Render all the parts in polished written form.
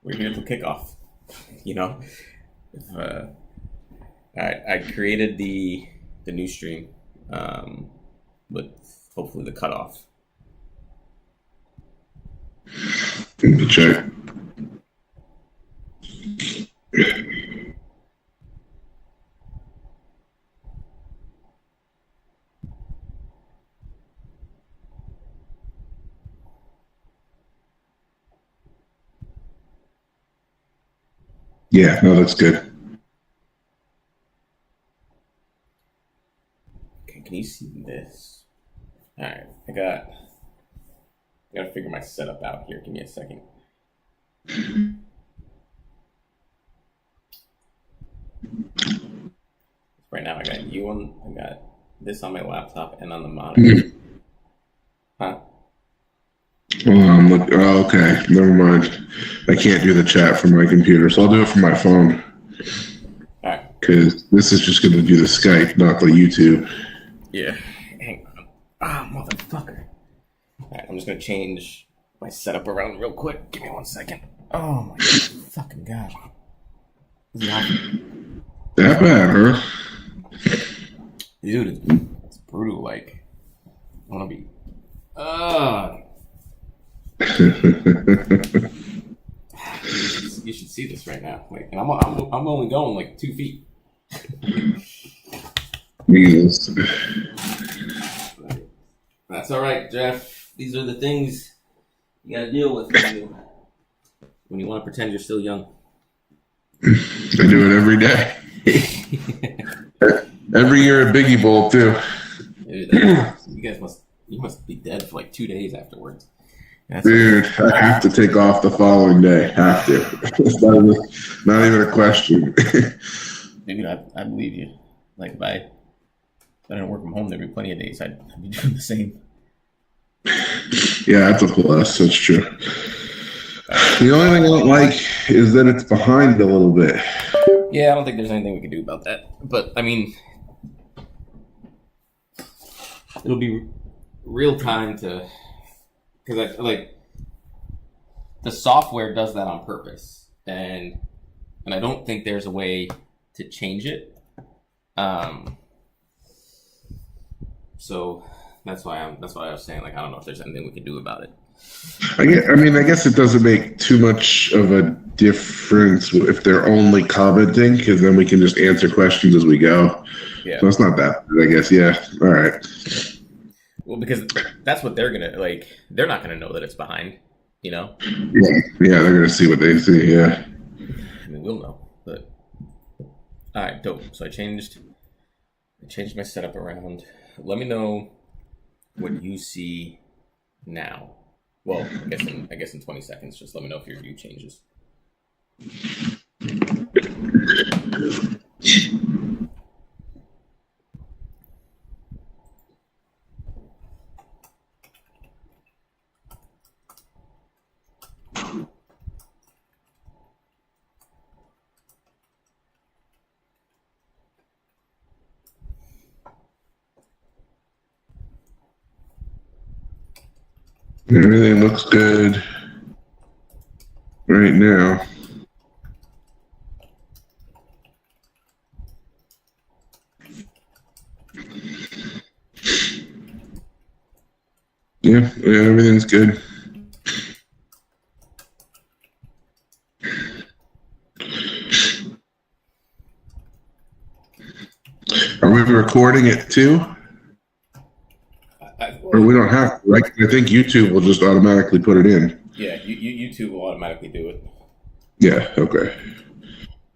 we're here to kick off. You know, if, I created the new stream, with hopefully the cutoff. Let me check. Yeah, no, that's good. Okay, can you see this? All right, I gotta figure my setup out here. Give me a second. Right now, I got this on my laptop and on the monitor. Huh? Okay, never mind. I can't do the chat from my computer, so I'll do it from my phone. All right. Because this is just going to do the Skype, not the YouTube. Yeah. Hang on. Ah, motherfucker. All right, I'm just gonna change my setup around real quick. Give me 1 second. Oh my fucking god. That bad, huh? Dude, it's brutal. Like, I want to be. You should see this right now. Like, and I'm only going like 2 feet. Jesus. That's all right, Jeff. These are the things you gotta deal with when you want to pretend you're still young. I do it every day. Every year at Biggie Bowl too. Dude, you must be dead for like 2 days afterwards. Dude, I have to take off the following day. Have to. It's not even a question. Dude, I believe you. Like if I didn't work from home, there'd be plenty of days I'd be doing the same. Yeah, that's a plus. That's true. The only thing I don't like is that it's behind a little bit. Yeah, I don't think there's anything we can do about that. But I mean, it'll be real time because I like the software does that on purpose, and I don't think there's a way to change it. So that's why I was saying, like, I don't know if there's anything we can do about it. I guess it doesn't make too much of a difference if they're only commenting, because then we can just answer questions as we go. Yeah. So it's not that bad, I guess. Yeah. All right. Well, because that's what they're gonna like. They're not gonna know that it's behind. You know. Yeah, they're gonna see what they see. Yeah. I mean, we'll know. But all right, dope. So I changed my setup around. Let me know what you see now. Well, I guess in 20 seconds. Just let me know if your view changes. Everything looks good right now. Yeah, everything's good. Are we recording it too? Or we don't have to, right? I think YouTube will just automatically put it in. Yeah, YouTube will automatically do it. Yeah, okay.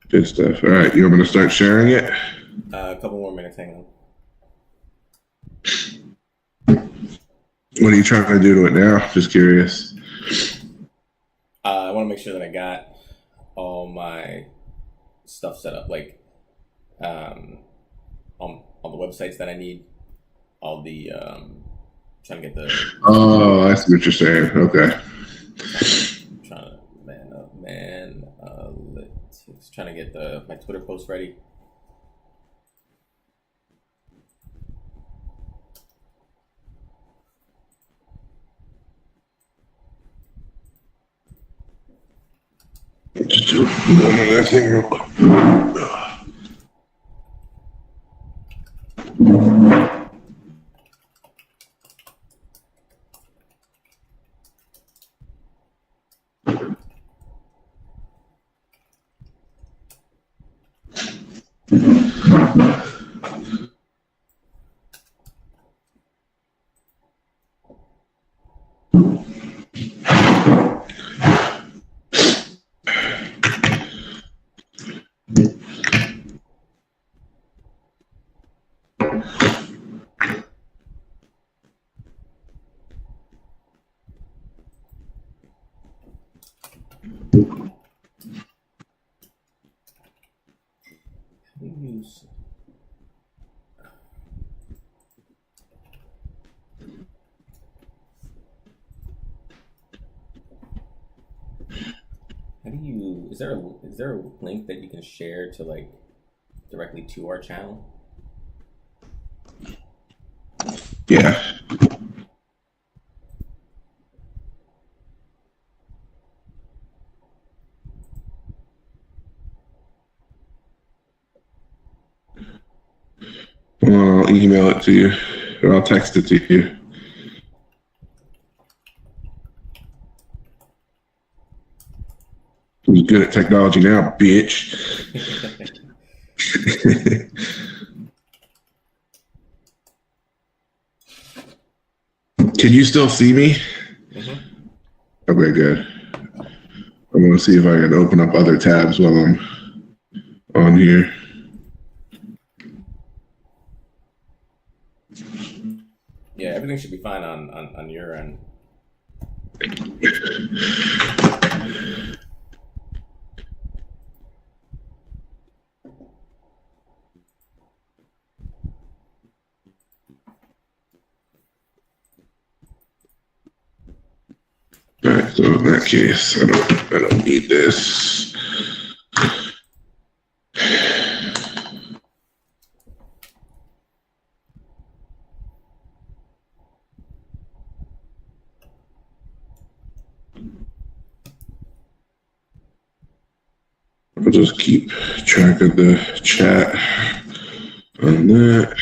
Good stuff. All right, you want me to start sharing it? A couple more minutes, hang on. What are you trying to do to it now? Just curious. I want to make sure that I got all my stuff set up, like on the websites that I need, all the trying to get the. Oh, I see what you're saying. Okay. Trying to Manalytics. Trying to get my Twitter post ready. Just do one other thing real quick. Use. How do you? Is there a link that you can share to like directly to our channel? Yeah. Well, I'll email it to you, or I'll text it to you. Who's good at technology now, bitch? Can you still see me? Mm-hmm. Okay, good. I'm going to see if I can open up other tabs while I'm on here. Yeah, everything should be fine on your end. All right, so in that case, I don't need this. I'll just keep track of the chat on that.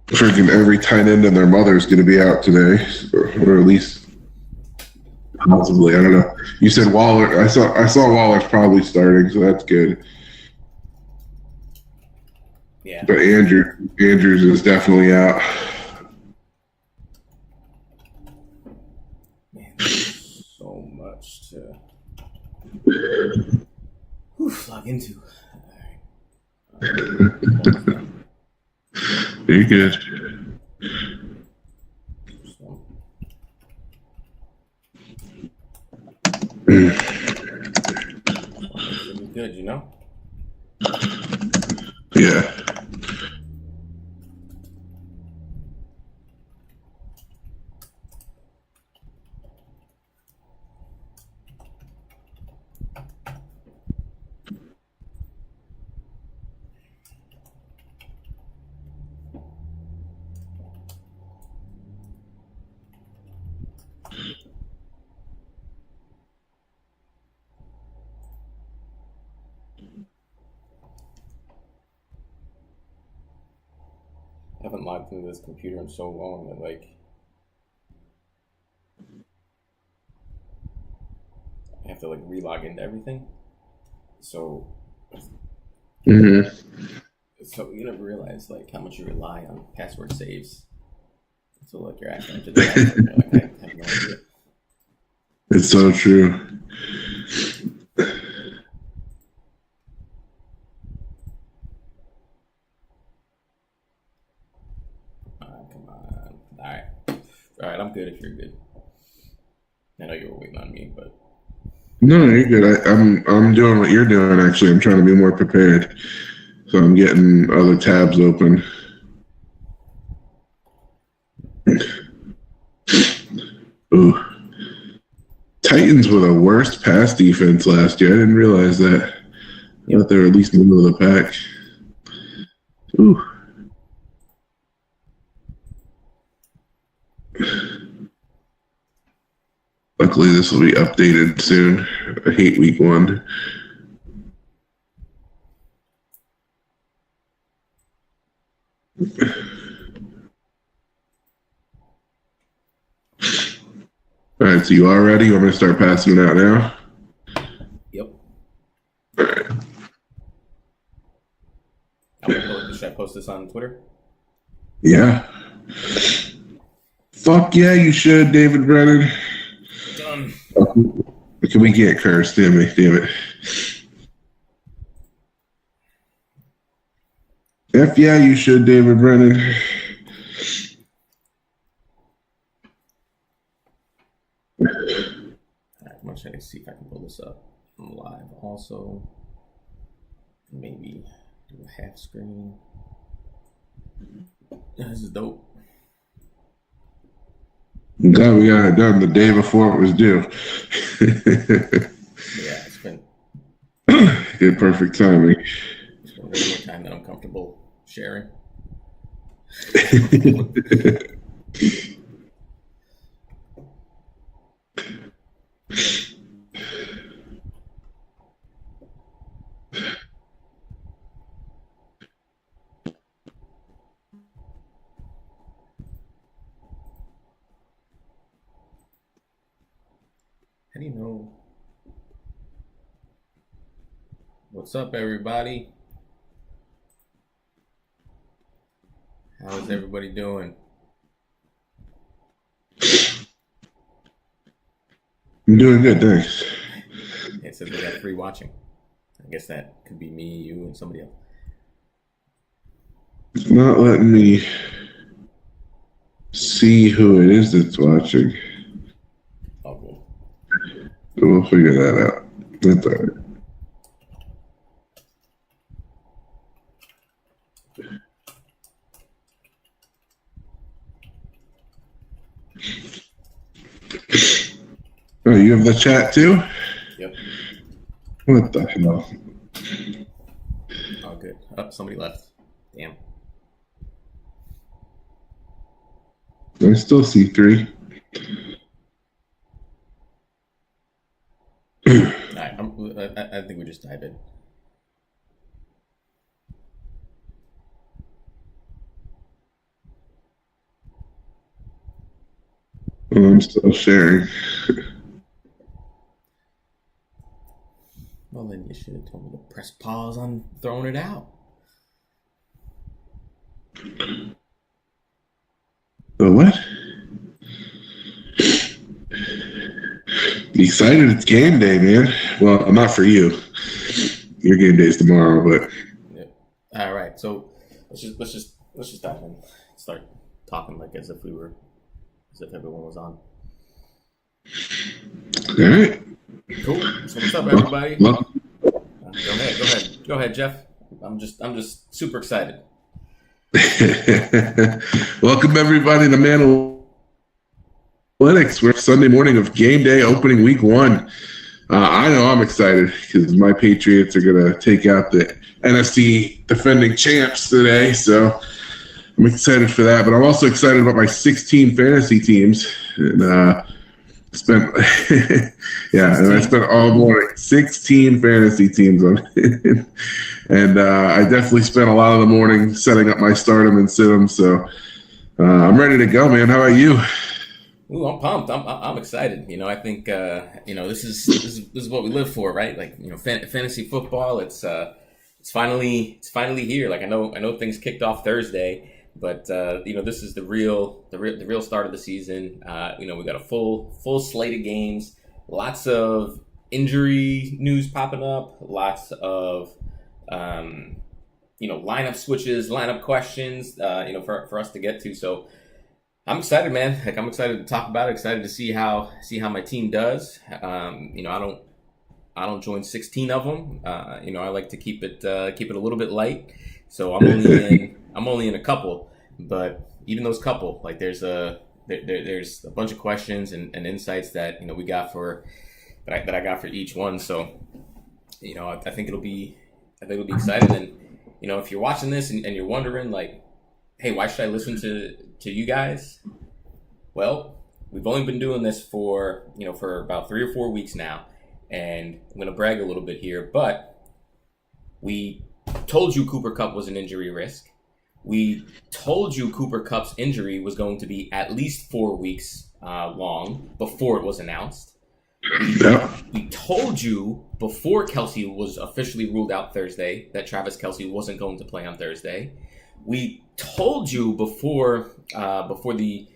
Freaking every tight end and their mother is going to be out today, or at least possibly. I don't know. You said Waller. I saw Waller's probably starting, so that's good. Yeah. But Andrews is definitely out. Man, there's so much to log into. All right. Very good. Should be good, you know? Yeah. haven't logged into this computer in so long that like I have to like relog into everything. So so you never realize like how much you rely on password saves. So like you're actually into the password, you're like, I have no idea. It's so true. Come on. All right, I'm good if you're good. I know you were waiting on me, but No, you're good. I'm doing what you're doing. Actually, I'm trying to be more prepared, so I'm getting other tabs open. Ooh, Titans were the worst pass defense last year. I didn't realize that. I thought they were at least middle of the pack. Ooh. Luckily, this will be updated soon. I hate week 1. All right, so you all ready? You want me to start passing it out now? Yep. All right. Should I post this on Twitter? Yeah. Fuck yeah, you should, David Brennan. Done. Can we get cursed? Damn it. F yeah, you should, David Brennan. All right, I'm gonna try to see if I can pull this up live. Also, maybe do a half screen. This is dope. I'm glad we got it done the day before it was due. Yeah, it's been good, perfect timing. It's been way more time than I'm comfortable sharing. How do you know? What's up, everybody? How is everybody doing? I'm doing good, thanks. It says we got 3 watching. I guess that could be me, you, and somebody else. It's not letting me see who it is that's watching. Oh, cool. We'll figure that out. That's all right. Oh, you have the chat too? Yep. What the hell? Oh, good. Oh, somebody left. Damn. I still see 3. All right, I think we just dive in. Oh, I'm still sharing. Well, then you should have told me to press pause on throwing it out. The what? Excited it's game day, man. Well, not for you. Your game day's tomorrow, but Yeah. All right, so let's just dive in. Start talking like as if everyone was on. all right. Cool. So what's up, everybody? Well, Go ahead, Jeff. I'm just super excited. welcome everybody to Manalytics. We're Sunday morning of game day, opening week 1. I know I'm excited because my Patriots are gonna take out the NFC defending champs today, so I'm excited for that. But I'm also excited about my 16 fantasy teams, and spent yeah, and I spent all morning 16 fantasy teams on it. And I definitely spent a lot of the morning setting up my stardom and situm. So I'm ready to go, man. How about you? Ooh, I'm pumped. I'm excited. I think this is what we live for, right? Like, fantasy football. It's finally here. Like, I know things kicked off Thursday, but this is the real start of the season. We got a full slate of games, lots of injury news popping up, lots of lineup switches, lineup questions, for us to get to. So I'm excited, man. Like, I'm excited to talk about it. Excited to see how my team does. I don't join 16 of them. I like to keep it a little bit light. So I'm only in a couple, but even those couple, like, there's a bunch of questions and insights that we got that I got for each one. So I think it'll be exciting. And if you're watching this and you're wondering, like, hey, why should I listen to you guys? Well, we've only been doing this for about 3 or 4 weeks now, and I'm going to brag a little bit here, but we told you Cooper Kupp was an injury risk. We told you Cooper Kupp's injury was going to be at least 4 weeks long before it was announced. We told you before Kelsey was officially ruled out Thursday that Travis Kelsey wasn't going to play on Thursday. We told you before the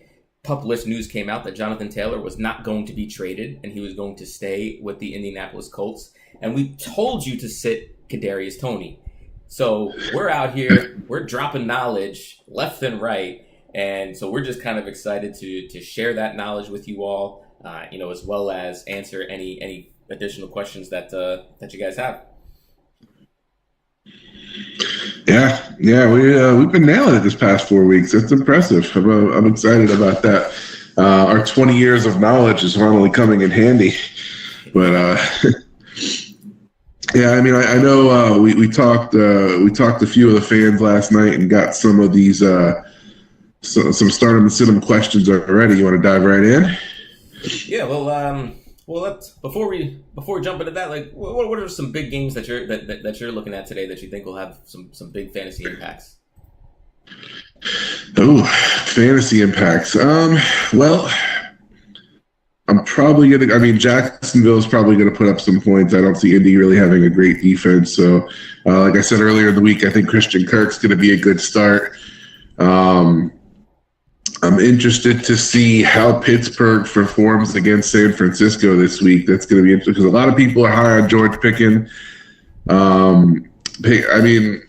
pup list news came out that Jonathan Taylor was not going to be traded and he was going to stay with the Indianapolis Colts. And we told you to sit Kadarius Toney. So we're out here, we're dropping knowledge left and right. And so we're just kind of excited to share that knowledge with you all, as well as answer any additional questions that you guys have. Yeah, we've been nailing it this past 4 weeks. It's impressive. I'm excited about that. Our 20 years of knowledge is finally coming in handy. But yeah, I mean, I know we talked a few of the fans last night and got some of these some stardom and sit 'em questions already. You want to dive right in? Yeah, well, let's before we jump into that, like, what are some big games that you're looking at today that you think will have some big fantasy impacts? Oh, fantasy impacts. Well, I'm probably gonna. I mean, Jacksonville's probably gonna put up some points. I don't see Indy really having a great defense. So, like I said earlier in the week, I think Christian Kirk's gonna be a good start. I'm interested to see how Pittsburgh performs against San Francisco this week. That's going to be interesting because a lot of people are high on George Pickens. I mean,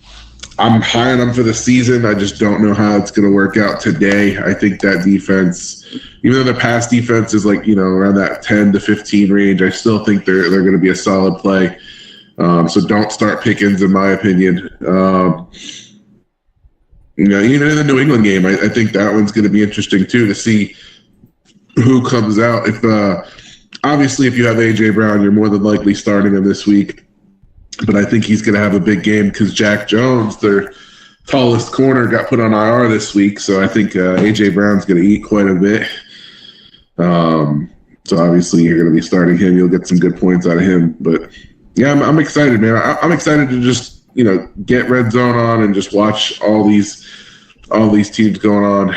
I'm high on him for the season. I just don't know how it's going to work out today. I think that defense, even though the pass defense is like, around that 10 to 15 range, I still think they're going to be a solid play. So don't start Pickens, in my opinion. Even in the New England game, I think that one's going to be interesting too to see who comes out. If obviously, if you have A.J. Brown, you're more than likely starting him this week. But I think he's going to have a big game because Jack Jones, their tallest corner, got put on IR this week. So I think A.J. Brown's going to eat quite a bit. So obviously, you're going to be starting him. You'll get some good points out of him. But yeah, I'm excited, man. I'm excited to just get Red Zone on and just watch all these teams going on.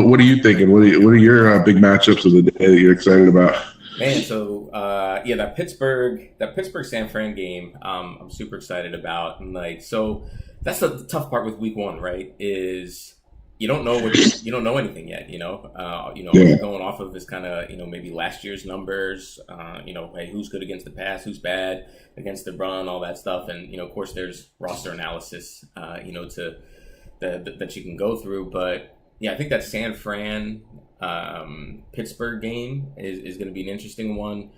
What are you thinking? What are your big matchups of the day that you're excited about? Man, so that Pittsburgh San Fran game, I'm super excited about. And so that's the tough part with Week 1, right? Is you don't know anything yet. All you're going off of is kind of maybe last year's numbers. Hey, who's good against the pass, who's bad against the run, all that stuff, and of course there's roster analysis, that you can go through. But yeah, I think that San Fran Pittsburgh game is going to be an interesting one.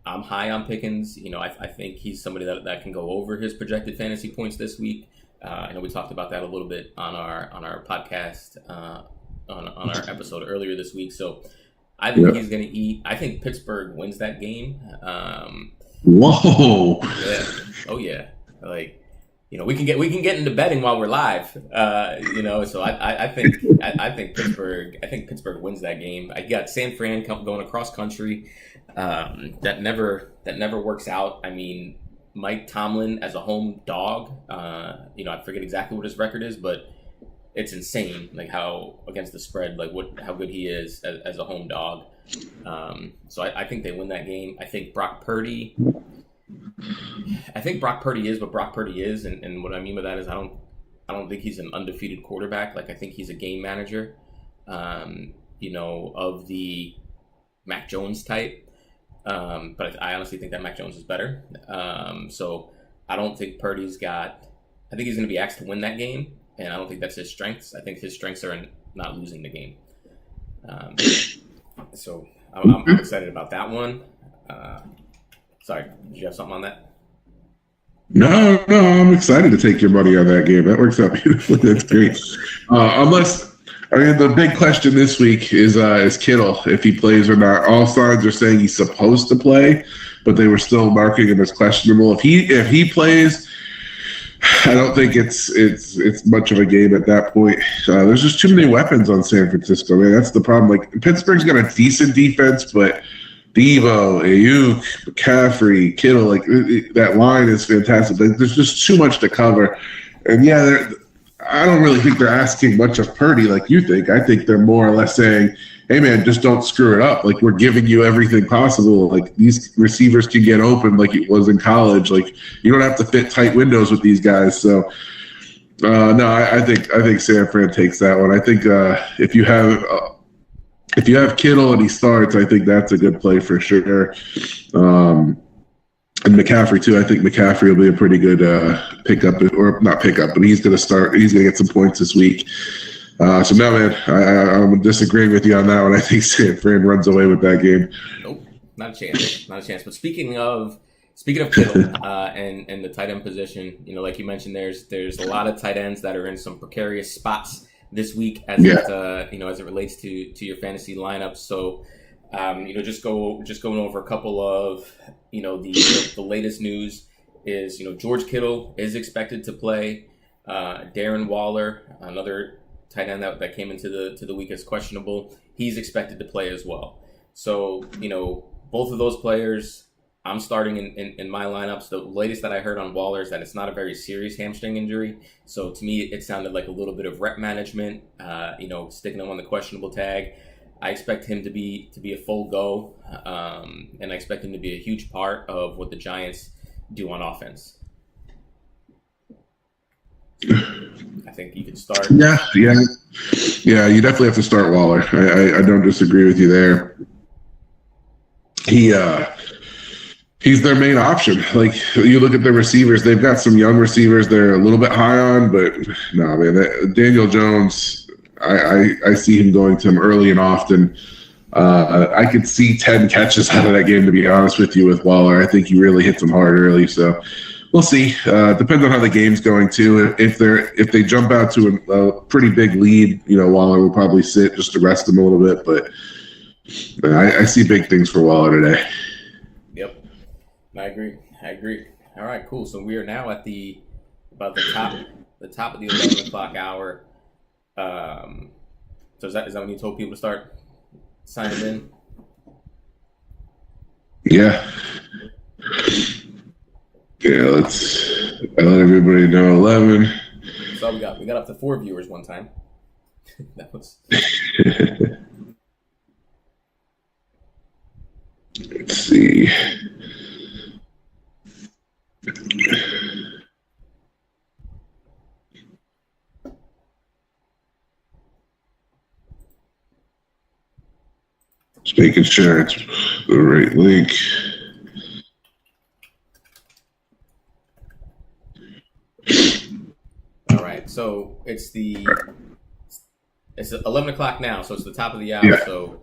I'm high on Pickens. I think he's somebody that can go over his projected fantasy points this week. I know we talked about that a little bit on our podcast, on our episode earlier this week. So I think he's going to eat. I think Pittsburgh wins that game. Whoa! Yeah. Oh yeah. we can get into betting while we're live. So I think Pittsburgh wins that game. I got San Fran going across country. That never works out. I mean, Mike Tomlin as a home dog. I forget exactly what his record is, but it's insane. Like how against the spread, how good he is as a home dog. So I think they win that game. I think Brock Purdy is what Brock Purdy is, and what I mean by that is I don't think he's an undefeated quarterback. Like I think he's a game manager, of the Mac Jones type. But I honestly think that Mac Jones is better. So I don't think Purdy's got. I think he's going to be asked to win that game, and I don't think that's his strengths. I think his strengths are in not losing the game. So I'm excited about that one. Sorry, did you have something on that? No, I'm excited to take your money on that game. That works out beautifully. That's great. The big question this week is Kittle, if he plays or not. All signs are saying he's supposed to play, but they were still marking him as questionable. If he plays, I don't think it's much of a game at that point. There's just too many weapons on San Francisco. Man, that's the problem. Like Pittsburgh's got a decent defense, but Devo, Ayuk, McCaffrey, Kittle, that line is fantastic. There's just too much to cover. And yeah, I don't really think they're asking much of Purdy like you think. I think they're more or less saying, hey, man, just don't screw it up. Like, we're giving you everything possible. Like, these receivers can get open like it was in college. Like, you don't have to fit tight windows with these guys. So, no, I think San Fran takes that one. I think if you have Kittle and he starts, I think that's a good play for sure. And McCaffrey too. I think McCaffrey will be a pretty good pickup, or not pickup, but he's going to start. He's going to get some points this week. So no, man, I'm disagreeing with you on that one. I think San Fran runs away with that game. Nope, not a chance. Not a chance. But speaking of Kittle and the tight end position, like you mentioned, there's a lot of tight ends that are in some precarious spots this week as it relates to your fantasy lineup. So just going over a couple of the latest news is George Kittle is expected to play. Darren Waller, another tight end that came into the week as questionable, he's expected to play as well. So both of those players I'm starting in my lineups. The latest that I heard on Waller is that it's not a very serious hamstring injury. So to me, it sounded like a little bit of rep management, sticking him on the questionable tag. I expect him to be a full go, and I expect him to be a huge part of what the Giants do on offense. I think you can start. Yeah. You definitely have to start Waller. I don't disagree with you there. He's their main option. Like, you look at the receivers, they've got some young receivers they're a little bit high on, but no, man, Daniel Jones, I see him going to him early and often. I could see 10 catches out of that game, to be honest with you, with Waller. I think he really hits him hard early, so we'll see. Depends on how the game's going too. If they jump out to a pretty big lead, Waller will probably sit just to rest him a little bit. But I see big things for Waller today. Yep, I agree. All right, cool. So we are now at about the top of the 11 o'clock hour. So is that when you told people to start signing in? Yeah. Yeah, I let everybody know 11. So we got up to 4 viewers one time. That was. Let's see. Just making sure it's the right link. All right, so it's 11 o'clock now, so it's the top of the hour. Yeah. So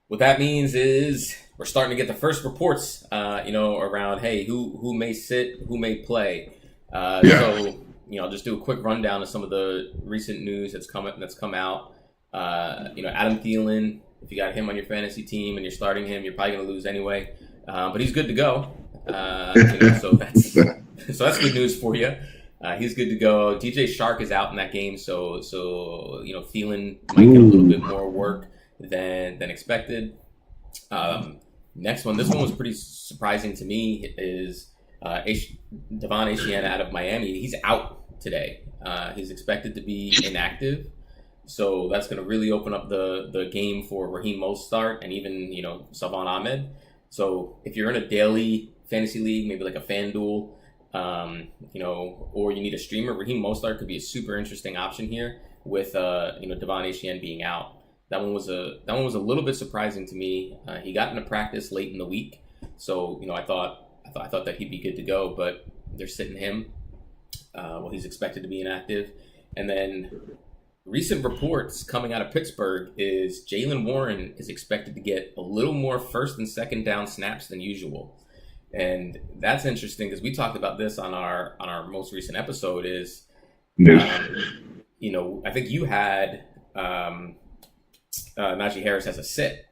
what that means is we're starting to get the first reports, around, hey, who may sit, who may play. So I'll just do a quick rundown of some of the recent news that's come out. Adam Thielen, if you got him on your fantasy team and you're starting him, you're probably going to lose anyway. But he's good to go. So that's good news for you. He's good to go. DJ Shark is out in that game, so Thielen might get a little bit more work than expected. Next one, this one was pretty surprising to me, is Devon Achane out of Miami. He's out today. He's expected to be inactive, so that's going to really open up the game for Raheem Mostert and even Salvon Ahmed. So if you're in a daily fantasy league, maybe like a FanDuel, or you need a streamer, Raheem Mostert could be a super interesting option here with Devon Achane being out. That one was a little bit surprising to me. He got into practice late in the week, so I thought that he'd be good to go, but they're sitting him. He's expected to be inactive. And then recent reports coming out of Pittsburgh is Jaylen Warren is expected to get a little more first and second down snaps than usual. And that's interesting because we talked about this on our most recent episode is, I think you had Najee Harris as a sit.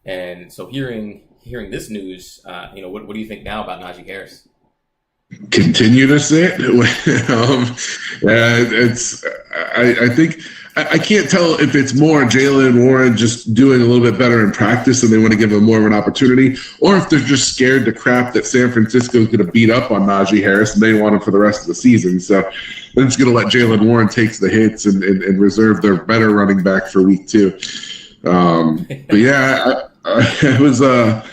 And so hearing this news, what do you think now about Najee Harris? Continue to sit. I think I can't tell if it's more Jaylen Warren just doing a little bit better in practice and they want to give him more of an opportunity, or if they're just scared to crap that San Francisco is going to beat up on Najee Harris and they want him for the rest of the season. So they're just going to let Jaylen Warren take the hits and reserve their better running back for week 2. But yeah, I was a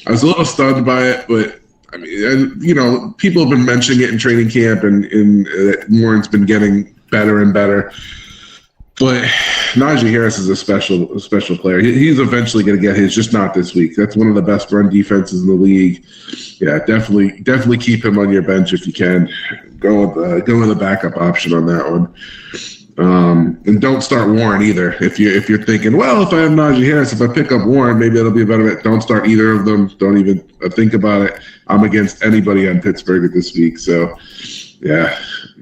little stunned by it, but I mean, people have been mentioning it in training camp, and Warren's been getting better and better. But Najee Harris is a special player. He's eventually going to get his, just not this week. That's one of the best run defenses in the league. Yeah, definitely keep him on your bench if you can. Go with a backup option on that one. And don't start Warren either. If you're thinking, well, if I have Najee Harris, if I pick up Warren, maybe it'll be a better bet. Don't start either of them. Don't even think about it. I'm against anybody on Pittsburgh this week. So, yeah.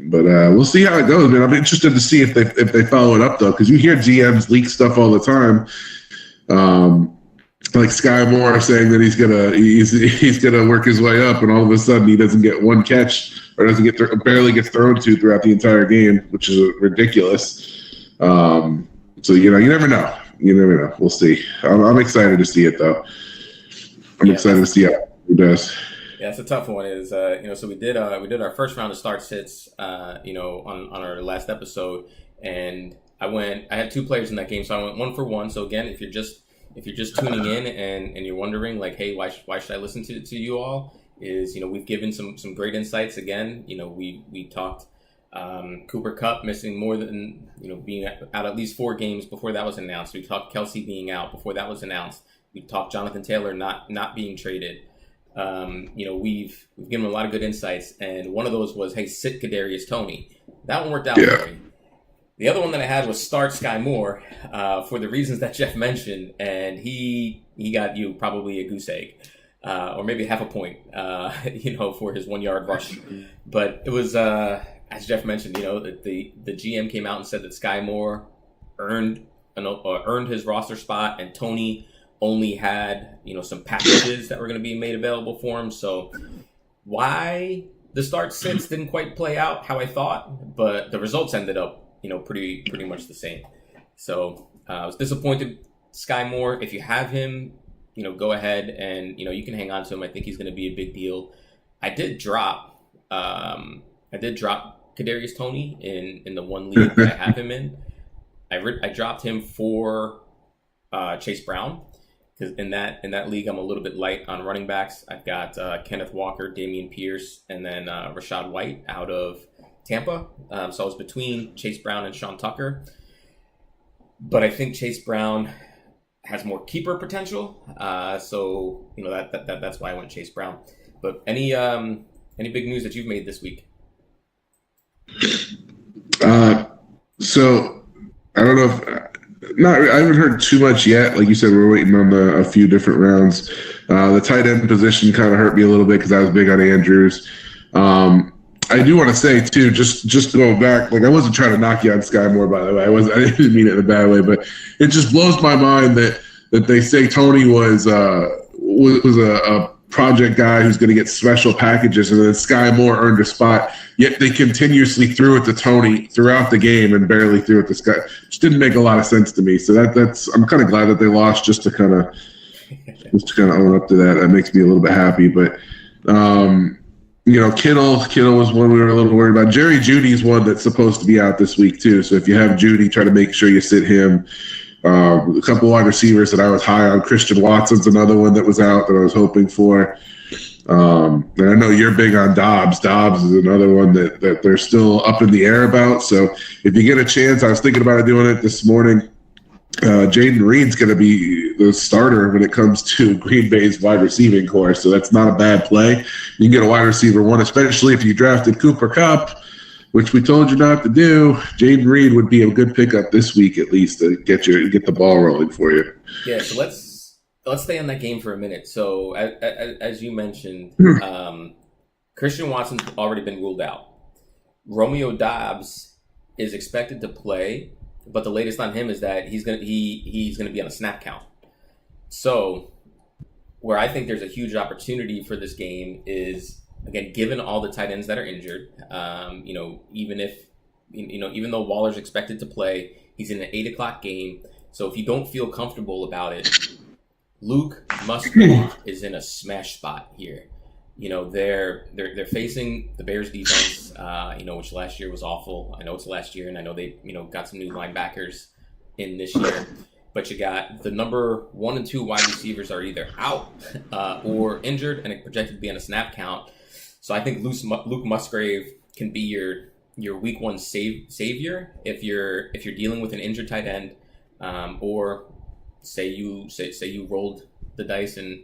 But we'll see how it goes, man. I'm interested to see if they follow it up, though, because you hear GMs leak stuff all the time. Like Sky Moore saying that he's gonna work his way up, and all of a sudden he doesn't get one catch or doesn't barely gets thrown to throughout the entire game, which is ridiculous. So you never know. You never know. We'll see. I'm excited to see it, though. I'm excited to see how it does. Yeah, it's a tough one. So we did our first round of start sits, on our last episode, and I had 2 players in that game, so I went 1 for 1. So again, if you're just tuning in and you're wondering like, hey, why should I listen to you all? We've given some great insights. Again, we talked Cooper Kupp missing more than being out at least 4 games before that was announced. We talked Kelsey being out before that was announced. We talked Jonathan Taylor not being traded. We've given a lot of good insights, and one of those was, hey, sit Kadarius Toney. That one worked out for me. The other one that I had was start Sky Moore for the reasons that Jeff mentioned, and he got you probably a goose egg or maybe half a point, for his 1-yard rush. But it was, as Jeff mentioned, the GM came out and said that Sky Moore earned his roster spot, and Toney only had some packages that were going to be made available for him. So why the start sits didn't quite play out how I thought, but the results ended up pretty much the same. So I was disappointed. Sky Moore, if you have him, go ahead and you can hang on to him. I think he's going to be a big deal. I did drop Kadarius Toney in the one league that I have him in. I dropped him for Chase Brown. Because in that league, I'm a little bit light on running backs. I've got Kenneth Walker, Dameon Pierce, and then Rachaad White out of Tampa. So I was between Chase Brown and Sean Tucker. But I think Chase Brown has more keeper potential. So that's why I went Chase Brown. But any big news that you've made this week? So I don't know if. I haven't heard too much yet. Like you said, we're waiting on a few different rounds. The tight end position kind of hurt me a little bit because I was big on Andrews. I do want to say too, just to go back, like I wasn't trying to knock you on Sky Moore, by the way. I didn't mean it in a bad way, but it just blows my mind that they say Toney was a project guy who's going to get special packages, and then Sky Moore earned a spot, yet they continuously threw it to Tony throughout the game and barely threw it to Sky. Just didn't make a lot of sense to me. So that's I'm kind of glad that they lost just to kind of own up to that. That makes me a little bit happy. But Kittle was one we were a little worried about. Jerry Judy's one that's supposed to be out this week too. So if you have Judy, try to make sure you sit him. A couple wide receivers that I was high on. Christian Watson's another one that was out that I was hoping for. And I know you're big on Dobbs. Dobbs is another one that they're still up in the air about. So if you get a chance, I was thinking about doing it this morning. Jaden Reed's going to be the starter when it comes to Green Bay's wide receiving core. So that's not a bad play. You can get a wide receiver one, especially if you drafted Cooper Kupp, which we told you not to do. Jaden Reed would be a good pickup this week at least to get the ball rolling for you. Yeah, so let's stay on that game for a minute. So as you mentioned, Christian Watson's already been ruled out. Romeo Dobbs is expected to play, but the latest on him is that he's gonna be on a snap count. So where I think there's a huge opportunity for this game is, again, given all the tight ends that are injured, even though Waller's expected to play, he's in an 8:00 game. So if you don't feel comfortable about it, Luke Musgrave is in a smash spot here. They're facing the Bears defense, which last year was awful. I know it's last year, and I know they, got some new linebackers in this year. But you got the number 1 and 2 wide receivers are either out or injured and projected to be on a snap count. So I think Luke Musgrave can be your week 1 savior if you're dealing with an injured tight end, or say you rolled the dice and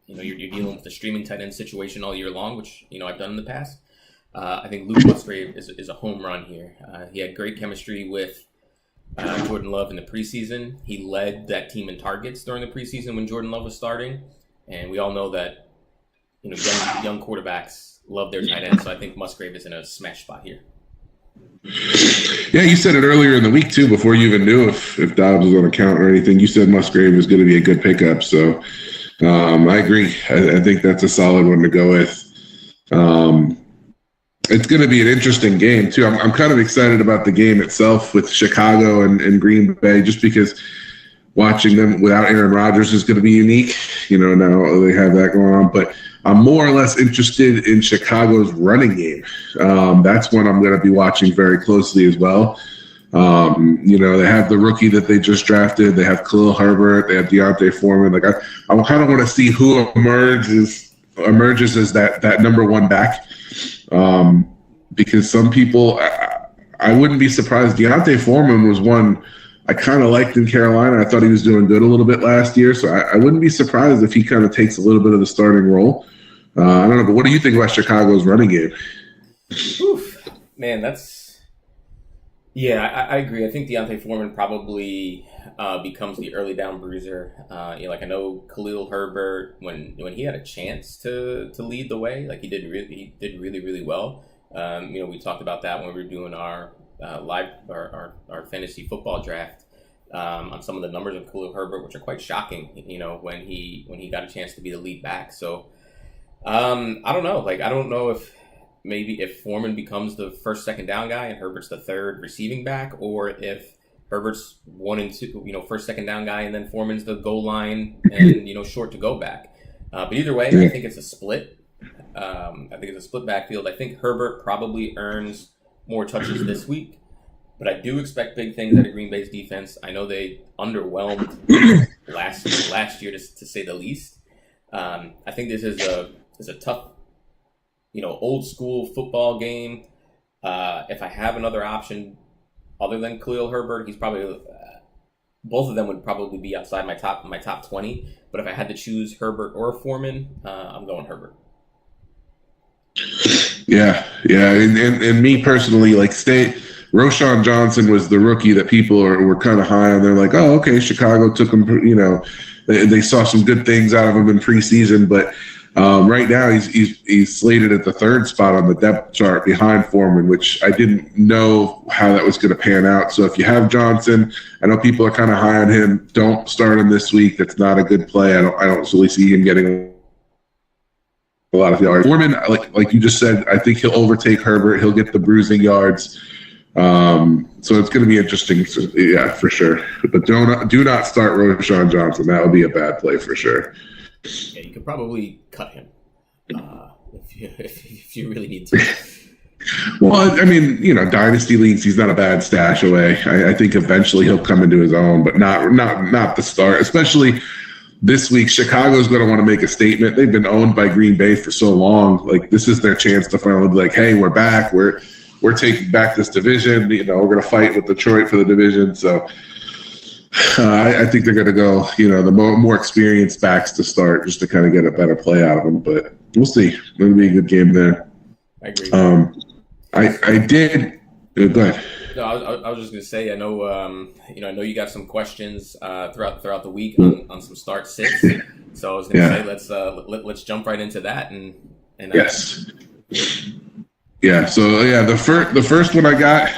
you're dealing with a streaming tight end situation all year long, which I've done in the past. I think Luke Musgrave is a home run here. He had great chemistry with Jordan Love in the preseason. He led that team in targets during the preseason when Jordan Love was starting, and we all know that young quarterbacks love their tight end. So I think Musgrave is in a smash spot here. Yeah, you said it earlier in the week too, before you even knew if Dobbs was on a count or anything. You said Musgrave was going to be a good pickup. So I agree. I think that's a solid one to go with. It's going to be an interesting game too. I'm kind of excited about the game itself with Chicago and Green Bay, just because watching them without Aaron Rodgers is going to be unique. Now they have that going on, but I'm more or less interested in Chicago's running game. That's one I'm going to be watching very closely as well. They have the rookie that they just drafted. They have Khalil Herbert. They have Deontay Foreman. Like I kind of want to see who emerges as that number 1 back. Because some people, I wouldn't be surprised. Deontay Foreman was one I kind of liked in Carolina. I thought he was doing good a little bit last year, so I wouldn't be surprised if he kind of takes a little bit of the starting role. I don't know, but what do you think about Chicago's running game? Oof, man, I agree. I think Deontay Foreman probably becomes the early down bruiser. I know Khalil Herbert, when he had a chance to lead the way, he did really, really well. We talked about that when we were doing our our fantasy football draft on some of the numbers of Khalil Herbert, which are quite shocking. When he got a chance to be the lead back. So I don't know. I don't know if Foreman becomes the first, second down guy and Herbert's the third receiving back, or if Herbert's 1 and 2, first, second down guy, and then Foreman's the goal line and short to go back. But either way, I think it's a split. I think it's a split backfield. I think Herbert probably earns more touches this week, but I do expect big things out of Green Bay's defense. I know they underwhelmed last year, to say the least. I think this is a tough, old school football game. If I have another option other than Khalil Herbert, he's probably both of them would probably be outside my top 20. But if I had to choose Herbert or Foreman, I'm going Herbert. Yeah, and me personally, Roschon Johnson was the rookie that people were kind of high on. They're like, oh, okay, Chicago took him. They saw some good things out of him in preseason, but right now he's slated at the 3rd spot on the depth chart behind Foreman, which I didn't know how that was going to pan out. So if you have Johnson, I know people are kind of high on him. Don't start him this week. That's not a good play. I don't really see him getting a lot of yards. Foreman, like you just said, I think he'll overtake Herbert. He'll get the bruising yards. So it's going to be interesting. Yeah, for sure. But do not start Roschon Johnson. That would be a bad play for sure. Yeah, you could probably cut him if you really need to. Well, I mean, dynasty leagues, he's not a bad stash away. I think eventually he'll come into his own, but not the start. Especially this week, Chicago's going to want to make a statement. They've been owned by Green Bay for so long. Like, this is their chance to finally be like, hey, we're back. We're taking back this division. We're going to fight with Detroit for the division. So I think they're going to go, the more experienced backs to start just to kind of get a better play out of them. But we'll see. It'll be a good game there. I agree. I did. Go ahead. No, I was just going to say, I know, I know you got some questions throughout the week on some start sits. So I was going to say, let's jump right into that and yes. Yeah. So the first one I got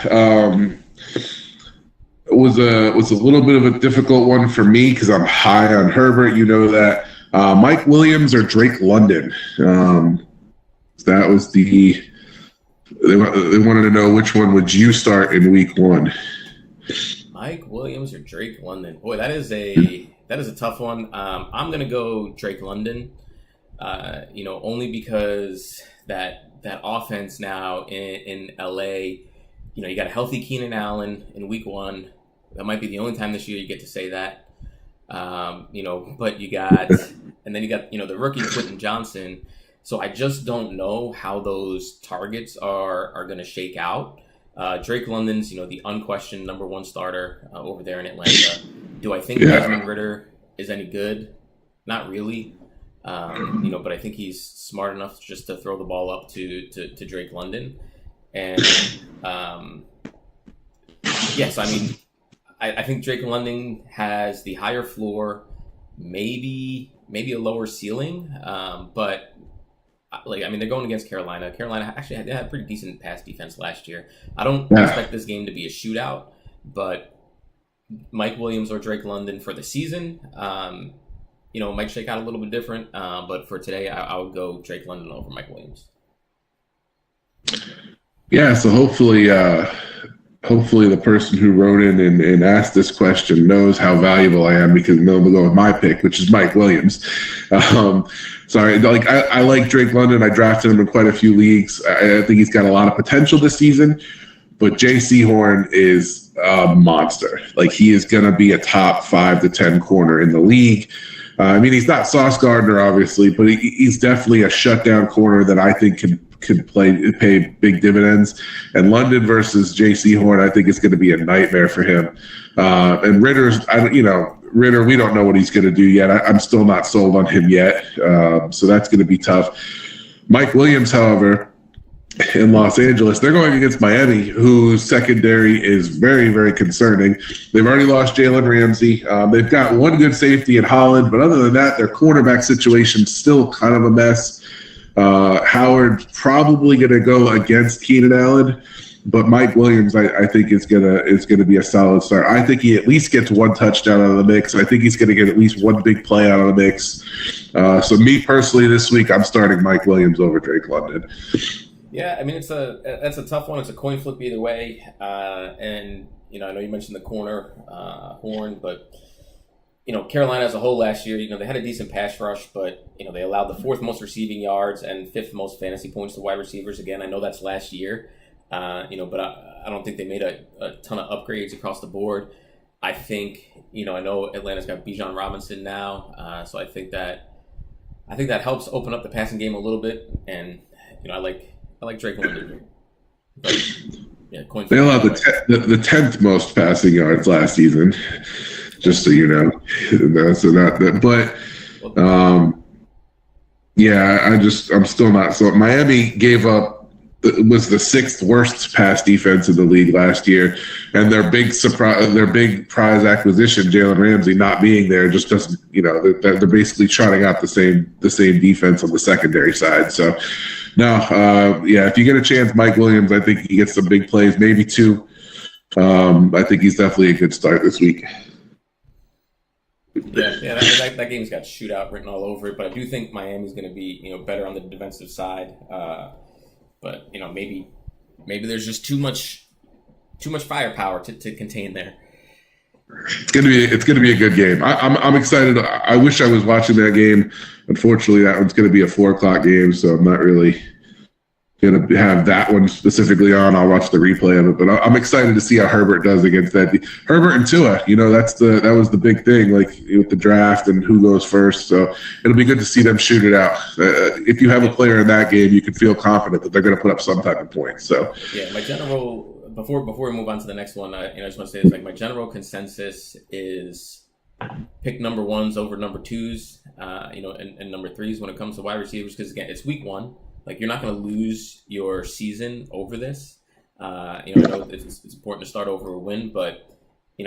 was a little bit of a difficult one for me because I'm high on Herbert. You know that. Mike Williams or Drake London. That was they wanted to know which one would you start in week 1. Mike Williams or Drake London. Boy, that is a tough one. I'm gonna go Drake London. Only because that offense now in LA. You got a healthy Keenan Allen in week 1. That might be the only time this year you get to say that. But you got, and then you got the rookie Quentin Johnson. So I just don't know how those targets are going to shake out. Drake London's, the unquestioned number 1 starter over there in Atlanta. Do I think Desmond Ridder is any good? Not really. But I think he's smart enough just to throw the ball up to Drake London. And yes, I mean, I think Drake London has the higher floor, maybe a lower ceiling, but they're going against Carolina. Carolina actually had a pretty decent pass defense last year. I don't expect this game to be a shootout, but Mike Williams or Drake London for the season, might shake out a little bit different. But for today, I would go Drake London over Mike Williams. Yeah, so hopefully the person who wrote in and asked this question knows how valuable I am because they'll go with my pick, which is Mike Williams. Sorry, I like Drake London. I drafted him in quite a few leagues. I think he's got a lot of potential this season, but J.C. Horn is a monster. He is going to be a top 5 to 10 corner in the league. He's not Sauce Gardner, obviously, but he's definitely a shutdown corner that I think could pay big dividends. And London versus J.C. Horn, I think is going to be a nightmare for him. And Ridder, we don't know what he's going to do yet. I'm still not sold on him yet. So that's going to be tough. Mike Williams, however, in Los Angeles, they're going against Miami, whose secondary is very, very concerning. They've already lost Jalen Ramsey. They've got one good safety in Holland, but other than that, their cornerback situation's still kind of a mess. Howard's probably going to go against Keenan Allen, but Mike Williams, I think is gonna be a solid start. I think he at least gets 1 touchdown out of the mix. I think he's going to get at least 1 big play out of the mix. So me personally, this week I'm starting Mike Williams over Drake London. Yeah, I mean that's a tough one. It's a coin flip either way. And I know you mentioned the corner Horn, but Carolina as a whole last year, they had a decent pass rush, but they allowed the 4th most receiving yards and 5th most fantasy points to wide receivers. Again, I know that's last year, but I don't think they made a ton of upgrades across the board. I think I know Atlanta's got Bijan Robinson now, so I think that helps open up the passing game a little bit, and I like Drake London. But, yeah, they allowed the 10th most passing yards last season. Just so you know, I'm still not. So Miami was the 6th worst pass defense in the league last year, and their big prize acquisition, Jalen Ramsey, not being there just doesn't. They're basically trotting out the same defense on the secondary side. So no, if you get a chance, Mike Williams, I think he gets some big plays, maybe 2. I think he's definitely a good start this week. Yeah. That game's got shootout written all over it. But I do think Miami's going to be better on the defensive side. But maybe there's just too much firepower to contain there. It's gonna be a good game. I'm excited. I wish I was watching that game. Unfortunately, that one's gonna be a 4 o'clock game, so I'm not really gonna have that one specifically on. I'll watch the replay of it, but I'm excited to see how Herbert does against that. Herbert and Tua, that was the big thing, like with the draft and who goes first. So it'll be good to see them shoot it out. If you have a player in that game, you can feel confident that they're going to put up some type of points. So yeah, my general. Before we move on to the next one, I just want to say this: like my general consensus is pick number ones over number twos, and number threes when it comes to wide receivers. Because again, it's week one. Like you're not going to lose your season over this. I know it's important to start over a win, but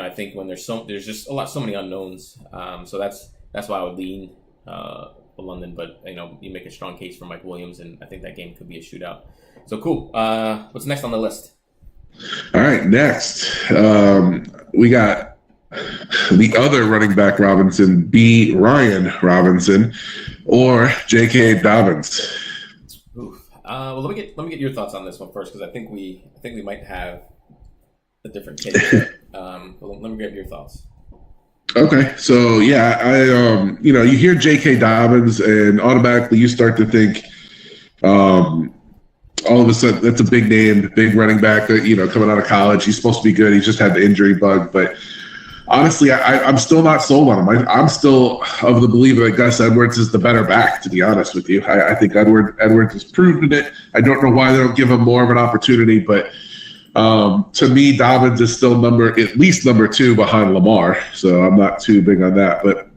I think when there's just so many unknowns. So that's why I would lean London. But you make a strong case for Mike Williams, and I think that game could be a shootout. So cool. What's next on the list? All right, next we got the other running back Robinson, Ryan Robinson, or J.K. Dobbins. Oof. Well, let me get your thoughts on this one first because I think we might have a different take. But let me grab your thoughts. Okay, so yeah, I you hear J.K. Dobbins and automatically you start to think all of a sudden, that's a big name, big running back that, coming out of college. He's supposed to be good. He's just had the injury bug. But honestly, I'm still not sold on him. I'm still of the belief that Gus Edwards is the better back, to be honest with you. I think Edwards has proven it. I don't know why they don't give him more of an opportunity. But to me, Dobbins is still at least number 2 behind Lamar. So I'm not too big on that. But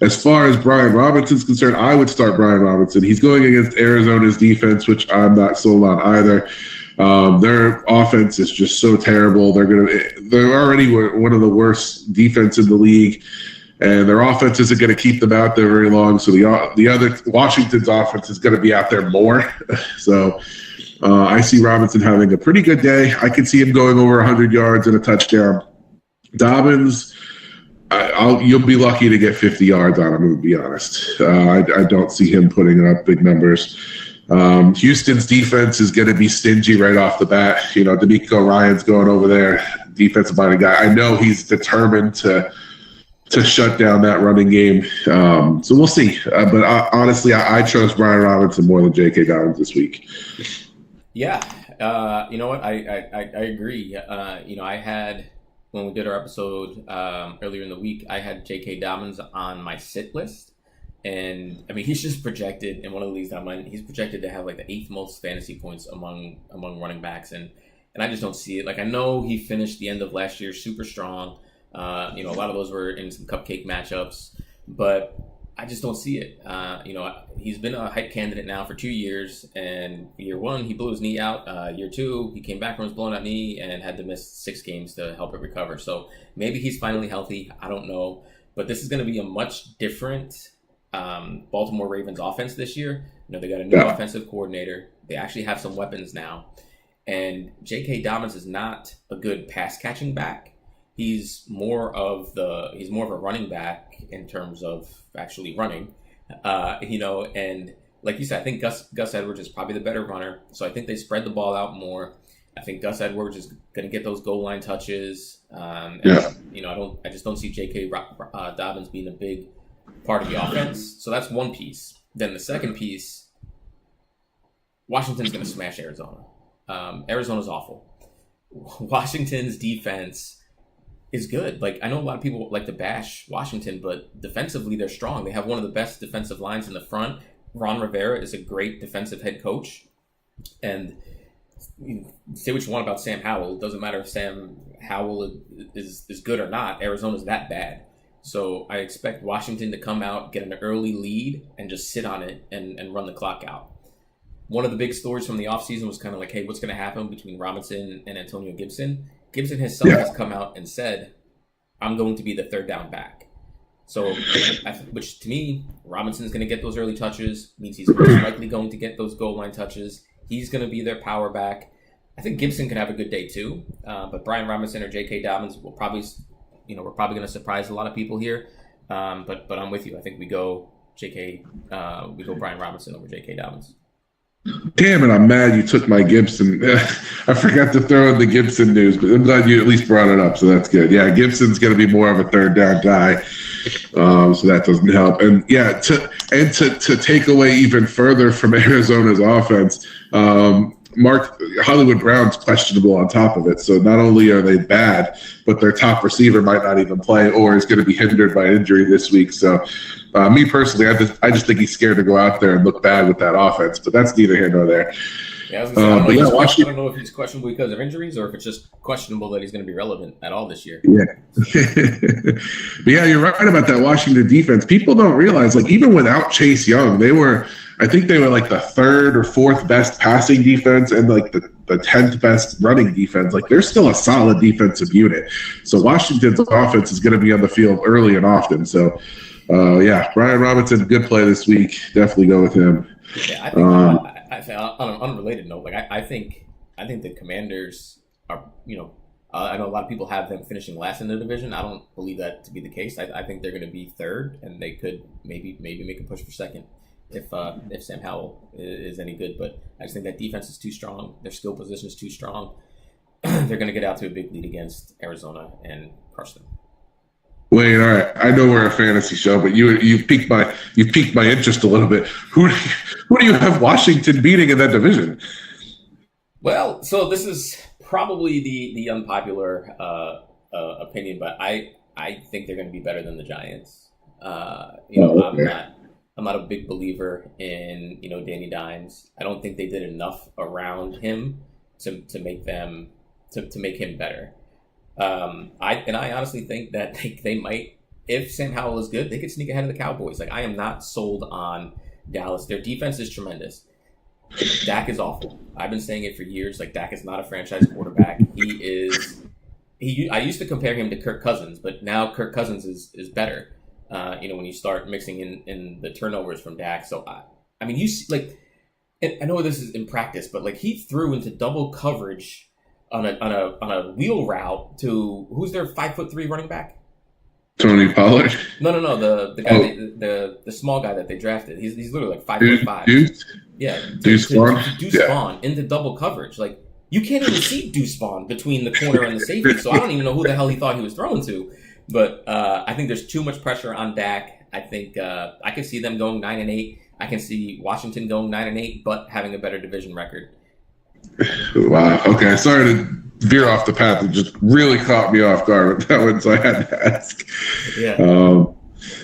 as far as Brian Robinson's concerned, I would start Brian Robinson. He's going against Arizona's defense, which I'm not sold on either. Their offense is just so terrible. They're already one of the worst defense in the league, and their offense isn't going to keep them out there very long. So the other Washington's offense is going to be out there more. So I see Robinson having a pretty good day. I can see him going over 100 yards and a touchdown. Dobbins, you'll be lucky to get 50 yards on him, to be honest. I don't see him putting up big numbers. Houston's defense is going to be stingy right off the bat. D'Amico Ryan's going over there, defensive-minded guy. I know he's determined to shut down that running game. So we'll see. But honestly, I chose Brian Robinson more than J.K. Dobbins this week. Yeah. You know what? I agree. I had... When we did our episode earlier in the week, I had J.K. Dobbins on my sit list. And, he's just projected in one of the leagues that I'm in, he's projected to have like the 8th most fantasy points among running backs. And I just don't see it. Like, I know he finished the end of last year super strong. A lot of those were in some cupcake matchups. But I just don't see it. He's been a hype candidate now for 2 years, and year 1 he blew his knee out. Year 2 he came back from his blown out knee and had to miss 6 games to help it recover. So maybe he's finally healthy. I don't know, but this is going to be a much different Baltimore Ravens offense this year. They got a new offensive coordinator. They actually have some weapons now, and J.K. Dobbins is not a good pass catching back. He's more of a running back in terms of actually running, and like you said, I think Gus Edwards is probably the better runner. So I think they spread the ball out more. I think Gus Edwards is going to get those goal line touches. I just don't see J.K. Dobbins being a big part of the offense. So that's one piece. Then the second piece, Washington's going to smash Arizona. Arizona's awful. Washington's defense is good. Like, I know a lot of people like to bash Washington, but defensively they're strong. They have one of the best defensive lines in the front. Ron Rivera is a great defensive head coach. And say what you want about Sam Howell. It doesn't matter if Sam Howell is good or not. Arizona's that bad. So I expect Washington to come out, get an early lead, and just sit on it and run the clock out. One of the big stories from the offseason was kind of like, hey, what's going to happen between Robinson and Antonio Gibson? Gibson himself has come out and said, I'm going to be the third down back. So, which to me, Robinson's going to get those early touches, means he's most likely going to get those goal line touches. He's going to be their power back. I think Gibson could have a good day too, but Brian Robinson or J.K. Dobbins will probably we're probably going to surprise a lot of people here. But I'm with you. I think we go Brian Robinson over J.K. Dobbins. Damn it, I'm mad you took my Gibson. I forgot to throw in the Gibson news, but I'm glad you at least brought it up, so that's good. Yeah, Gibson's going to be more of a third down guy, so that doesn't help. And yeah, to take away even further from Arizona's offense, Mark Hollywood Brown's questionable on top of it. So not only are they bad, but their top receiver might not even play or is going to be hindered by injury this week. So me personally, I just think he's scared to go out there and look bad with that offense. But that's neither here nor there. Yeah, I was gonna say, I don't know if he's questionable because of injuries or if it's just questionable that he's going to be relevant at all this year. Yeah. But yeah, you're right about that Washington defense. People don't realize, like, even without Chase Young, I think they were like the third or fourth best passing defense and like the 10th best running defense. Like, they're still a solid defensive unit. So Washington's offense is going to be on the field early and often. So, yeah, Brian Robinson, good play this week. Definitely go with him. Yeah, I think on an unrelated note, like I think the Commanders are, I know a lot of people have them finishing last in the division. I don't believe that to be the case. I think they're going to be third, and they could maybe make a push for second if Sam Howell is any good. But I just think that defense is too strong. Their skill position is too strong. They're going to get out to a big lead against Arizona and crush them. Wait, all right. I know we're a fantasy show, but you piqued my interest a little bit. Who do you have Washington beating in that division? Well, so this is probably the unpopular opinion, but I think they're going to be better than the Giants. Okay. I'm not a big believer in Danny Dimes. I don't think they did enough around him to make him better. I honestly think that they might, if Sam Howell is good, they could sneak ahead of the Cowboys. Like, I am not sold on Dallas. Their defense is tremendous. Dak is awful. I've been saying it for years. Like, Dak is not a franchise quarterback. I used to compare him to Kirk Cousins, but now Kirk Cousins is better. When you start mixing in the turnovers from Dak. So I mean, you see, like, I know this is in practice, but like, he threw into double coverage on a wheel route to who's their 5'3" running back? Tony Pollard. No, the guy, the small guy that they drafted. He's literally like 5'5". Deuce? Yeah, Deuce Vaughn. Deuce Vaughn into double coverage. Like, you can't even see Deuce Vaughn between the corner and the safety. So I don't even know who the hell he thought he was throwing to. But I think there's too much pressure on Dak. I think I can see them going 9-8. I can see Washington going 9-8, but having a better division record. Wow. Okay. Sorry to veer off the path. It just really caught me off guard with that one, so I had to ask. Yeah.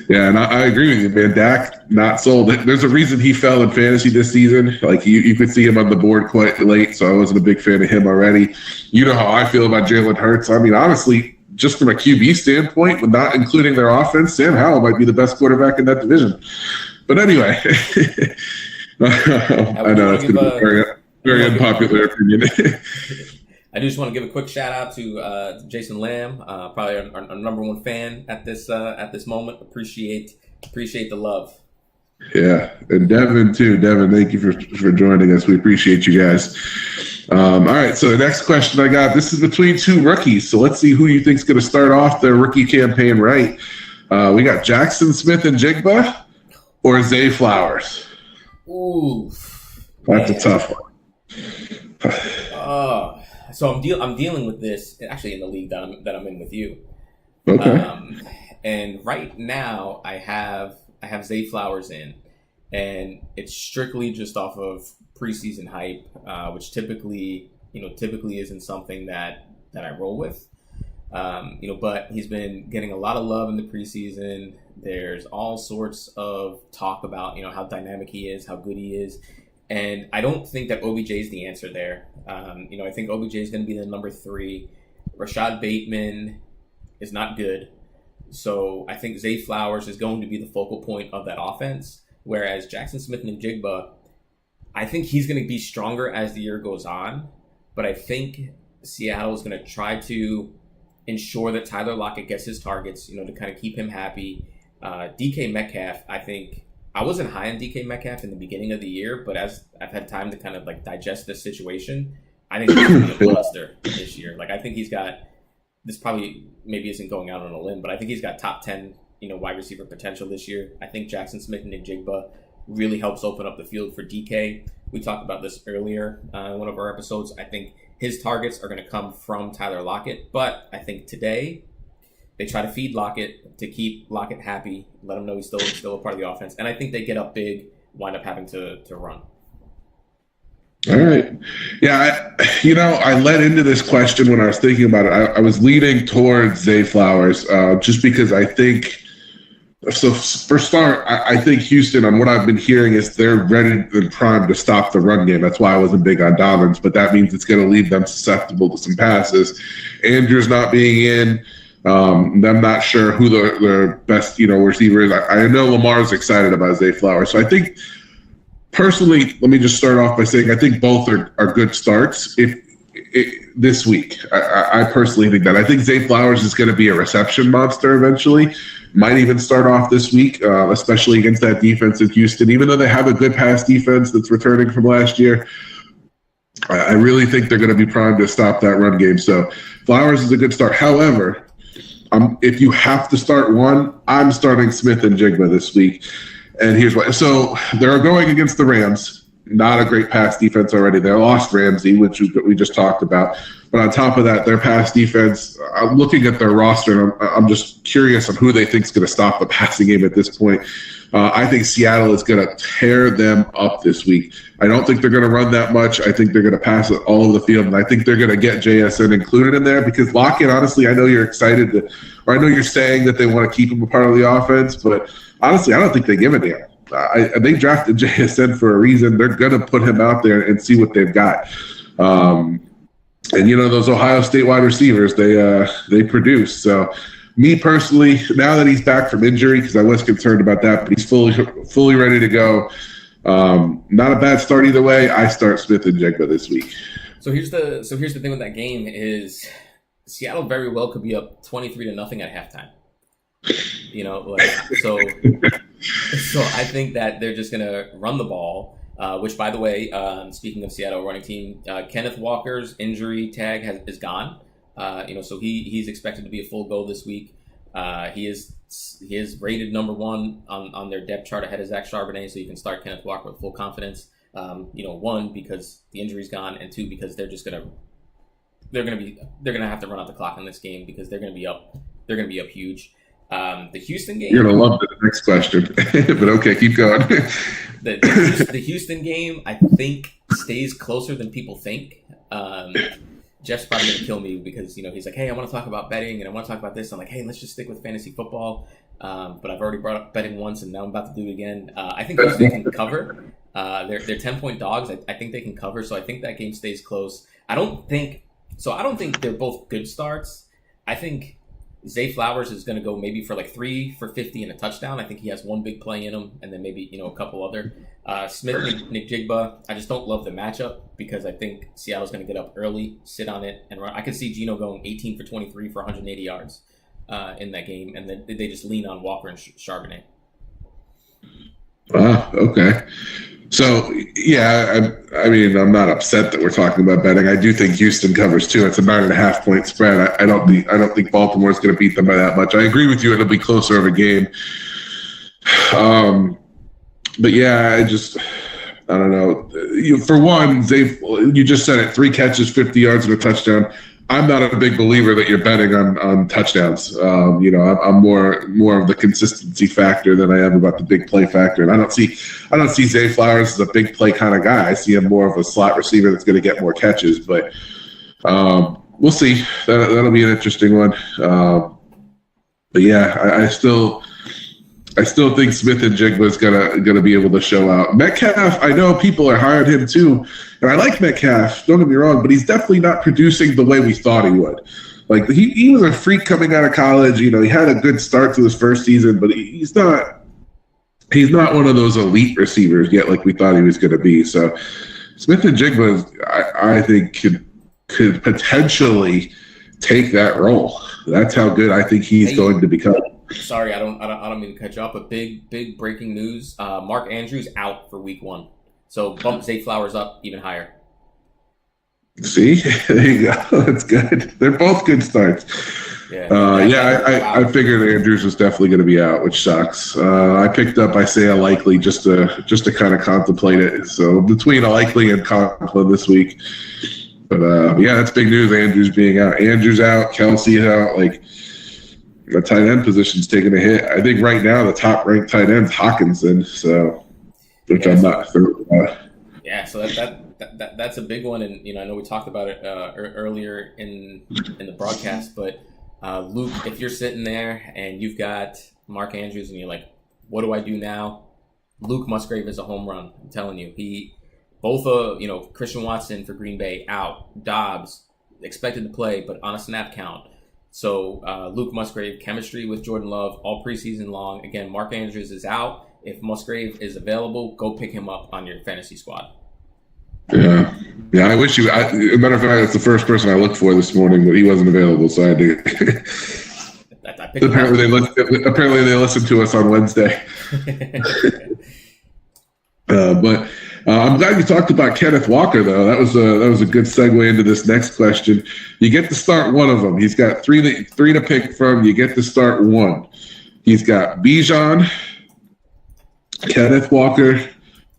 Yeah, and I agree with you, man. Dak, not sold. There's a reason he fell in fantasy this season. Like, you could see him on the board quite late, so I wasn't a big fan of him already. You know how I feel about Jalen Hurts. I mean, honestly, just from a QB standpoint, with not including their offense, Sam Howell might be the best quarterback in that division. But anyway, I know it's going to be very, very unpopular opinion. I just want to give a quick shout out to Jason Lamb, probably our number one fan at this moment. Appreciate the love. Yeah, and Devin too. Devin, thank you for joining us. We appreciate you guys. All right, so the next question I got, this is between two rookies. So let's see who you think is going to start off their rookie campaign right. We got Jackson Smith-Njigba or Zay Flowers. Ooh, that's a tough one. So I'm dealing with this actually in the league that I'm in with you. Okay. And right now I have Zay Flowers in, and it's strictly just off of preseason hype, which typically isn't something that I roll with. But he's been getting a lot of love in the preseason. There's all sorts of talk about how dynamic he is, how good he is. And I don't think that OBJ is the answer there. I think OBJ is going to be the number 3. Rashad Bateman is not good. So I think Zay Flowers is going to be the focal point of that offense. Whereas Jackson Smith-Njigba, I think he's going to be stronger as the year goes on. But I think Seattle is going to try to ensure that Tyler Lockett gets his targets, to kind of keep him happy. DK Metcalf, I wasn't high on DK Metcalf in the beginning of the year, but as I've had time to kind of like digest this situation, I think he's going to be a monster this year. Like, I think he's got this probably maybe isn't going out on a limb, but I think he's got top 10, wide receiver potential this year. I think Jackson Smith and Njigba really helps open up the field for DK. We talked about this earlier in one of our episodes. I think his targets are going to come from Tyler Lockett, but I think today they try to feed Lockett to keep Lockett happy, let him know he's still a part of the offense, and I think they get up big, wind up having to run. All right. Yeah, I led into this question when I was thinking about it. I was leaning towards Zay Flowers just because I think – so for start, I think Houston, on what I've been hearing, is they're ready and primed to stop the run game. That's why I wasn't big on Dobbins, but that means it's going to leave them susceptible to some passes. Andrews not being in – I'm not sure who the best, receiver is. I know Lamar's excited about Zay Flowers. So I think – personally, let me just start off by saying I think both are good starts this week. I personally think that. I think Zay Flowers is going to be a reception monster eventually. Might even start off this week, especially against that defense in Houston. Even though they have a good pass defense that's returning from last year, I really think they're going to be primed to stop that run game. So Flowers is a good start. However, if you have to start one, I'm starting Smith and Jigba this week. And here's why. So they're going against the Rams. Not a great pass defense already. They lost Ramsey, which we just talked about. But on top of that, their pass defense, I'm looking at their roster, and I'm just curious on who they think is going to stop the passing game at this point. I think Seattle is going to tear them up this week. I don't think they're going to run that much. I think they're going to pass it all over the field, and I think they're going to get JSN included in there because Lockett, honestly, I know you're excited I know you're saying that they want to keep him a part of the offense, but honestly, I don't think they give a damn. They drafted JSN for a reason. They're going to put him out there and see what they've got. And those Ohio State wide receivers, they produce. So me personally, now that he's back from injury, because I was concerned about that, but he's fully ready to go. Not a bad start either way. I start Smith and Jigba this week. So here's the thing with that game is Seattle very well could be up 23-0 at halftime. So I think that they're just gonna run the ball. Which, by the way, speaking of Seattle running team, Kenneth Walker's injury tag is gone. So he's expected to be a full go this week. He is rated number 1 on their depth chart ahead of Zach Charbonnet, so you can start Kenneth Walker with full confidence. 1, because the injury's gone, and 2, because they're gonna have to run out the clock in this game because they're gonna be up huge. The Houston game. You're gonna love the next question, but okay, keep going. the Houston game, I think, stays closer than people think. Jeff's probably gonna kill me because he's like, "Hey, I want to talk about betting and I want to talk about this." I'm like, "Hey, let's just stick with fantasy football." But I've already brought up betting once, and now I'm about to do it again. I think Houston can cover. They're 10-point dogs. I think they can cover, so I think that game stays close. I don't think they're both good starts. I think Zay Flowers is going to go maybe for like 3 for 50 and a touchdown. I think he has one big play in him, and then maybe a couple other. Smith, Nick Jigba. I just don't love the matchup because I think Seattle's going to get up early, sit on it, and run. I could see Geno going 18 for 23 for 180 yards in that game, and then they just lean on Walker and Charbonnet. Okay. So, yeah, I mean, I'm not upset that we're talking about betting. I do think Houston covers too. It's a 9.5-point spread. I don't think Baltimore's going to beat them by that much. I agree with you. It'll be closer of a game. But yeah, I don't know. For one, you just said it: 3 catches, 50 yards, and a touchdown. I'm not a big believer that you're betting on touchdowns. I'm more of the consistency factor than I am about the big play factor. And I don't see Zay Flowers as a big play kind of guy. I see him more of a slot receiver that's going to get more catches. But we'll see. That'll be an interesting one. But yeah, I still think Smith and Jigba is gonna be able to show out. Metcalf, I know people are high on him too, and I like Metcalf. Don't get me wrong, but he's definitely not producing the way we thought he would. Like he was a freak coming out of college. He had a good start to his first season, but he's not one of those elite receivers yet, like we thought he was going to be. So Smith and Jigba, I think could potentially take that role. That's how good I think he's going to become. Sorry, I don't mean to cut you off, but big breaking news. Mark Andrews out for week 1. So bump Zay Flowers up even higher. See, there you go. That's good. They're both good starts. Yeah, I figured Andrews was definitely going to be out, which sucks. I picked up Isaiah Likely just to kind of contemplate it. So between Likely and Conklin this week, but yeah, that's big news. Andrews being out, Andrews out, Kelsey out. Like the tight end position's taking a hit. I think right now the top ranked tight end's Hawkinson. So which I'm not thrilled about. Yeah, so that's a big one, and I know we talked about it earlier in the broadcast, but Luke, if you're sitting there and you've got Mark Andrews and you're like, what do I do now? Luke Musgrave is a home run. I'm telling you, Christian Watson for Green Bay out, Dobbs expected to play but on a snap count. So Luke Musgrave, chemistry with Jordan Love all preseason long. Again, Mark Andrews is out. If Musgrave is available, go pick him up on your fantasy squad. Yeah. I wish you. As a matter of fact, it's the first person I looked for this morning, but he wasn't available, so I had to. Apparently, they listened to us on Wednesday. But I'm glad you talked about Kenneth Walker, though. That was a good segue into this next question. You get to start one of them. He's got three to pick from. You get to start one. He's got Bijan, Kenneth Walker,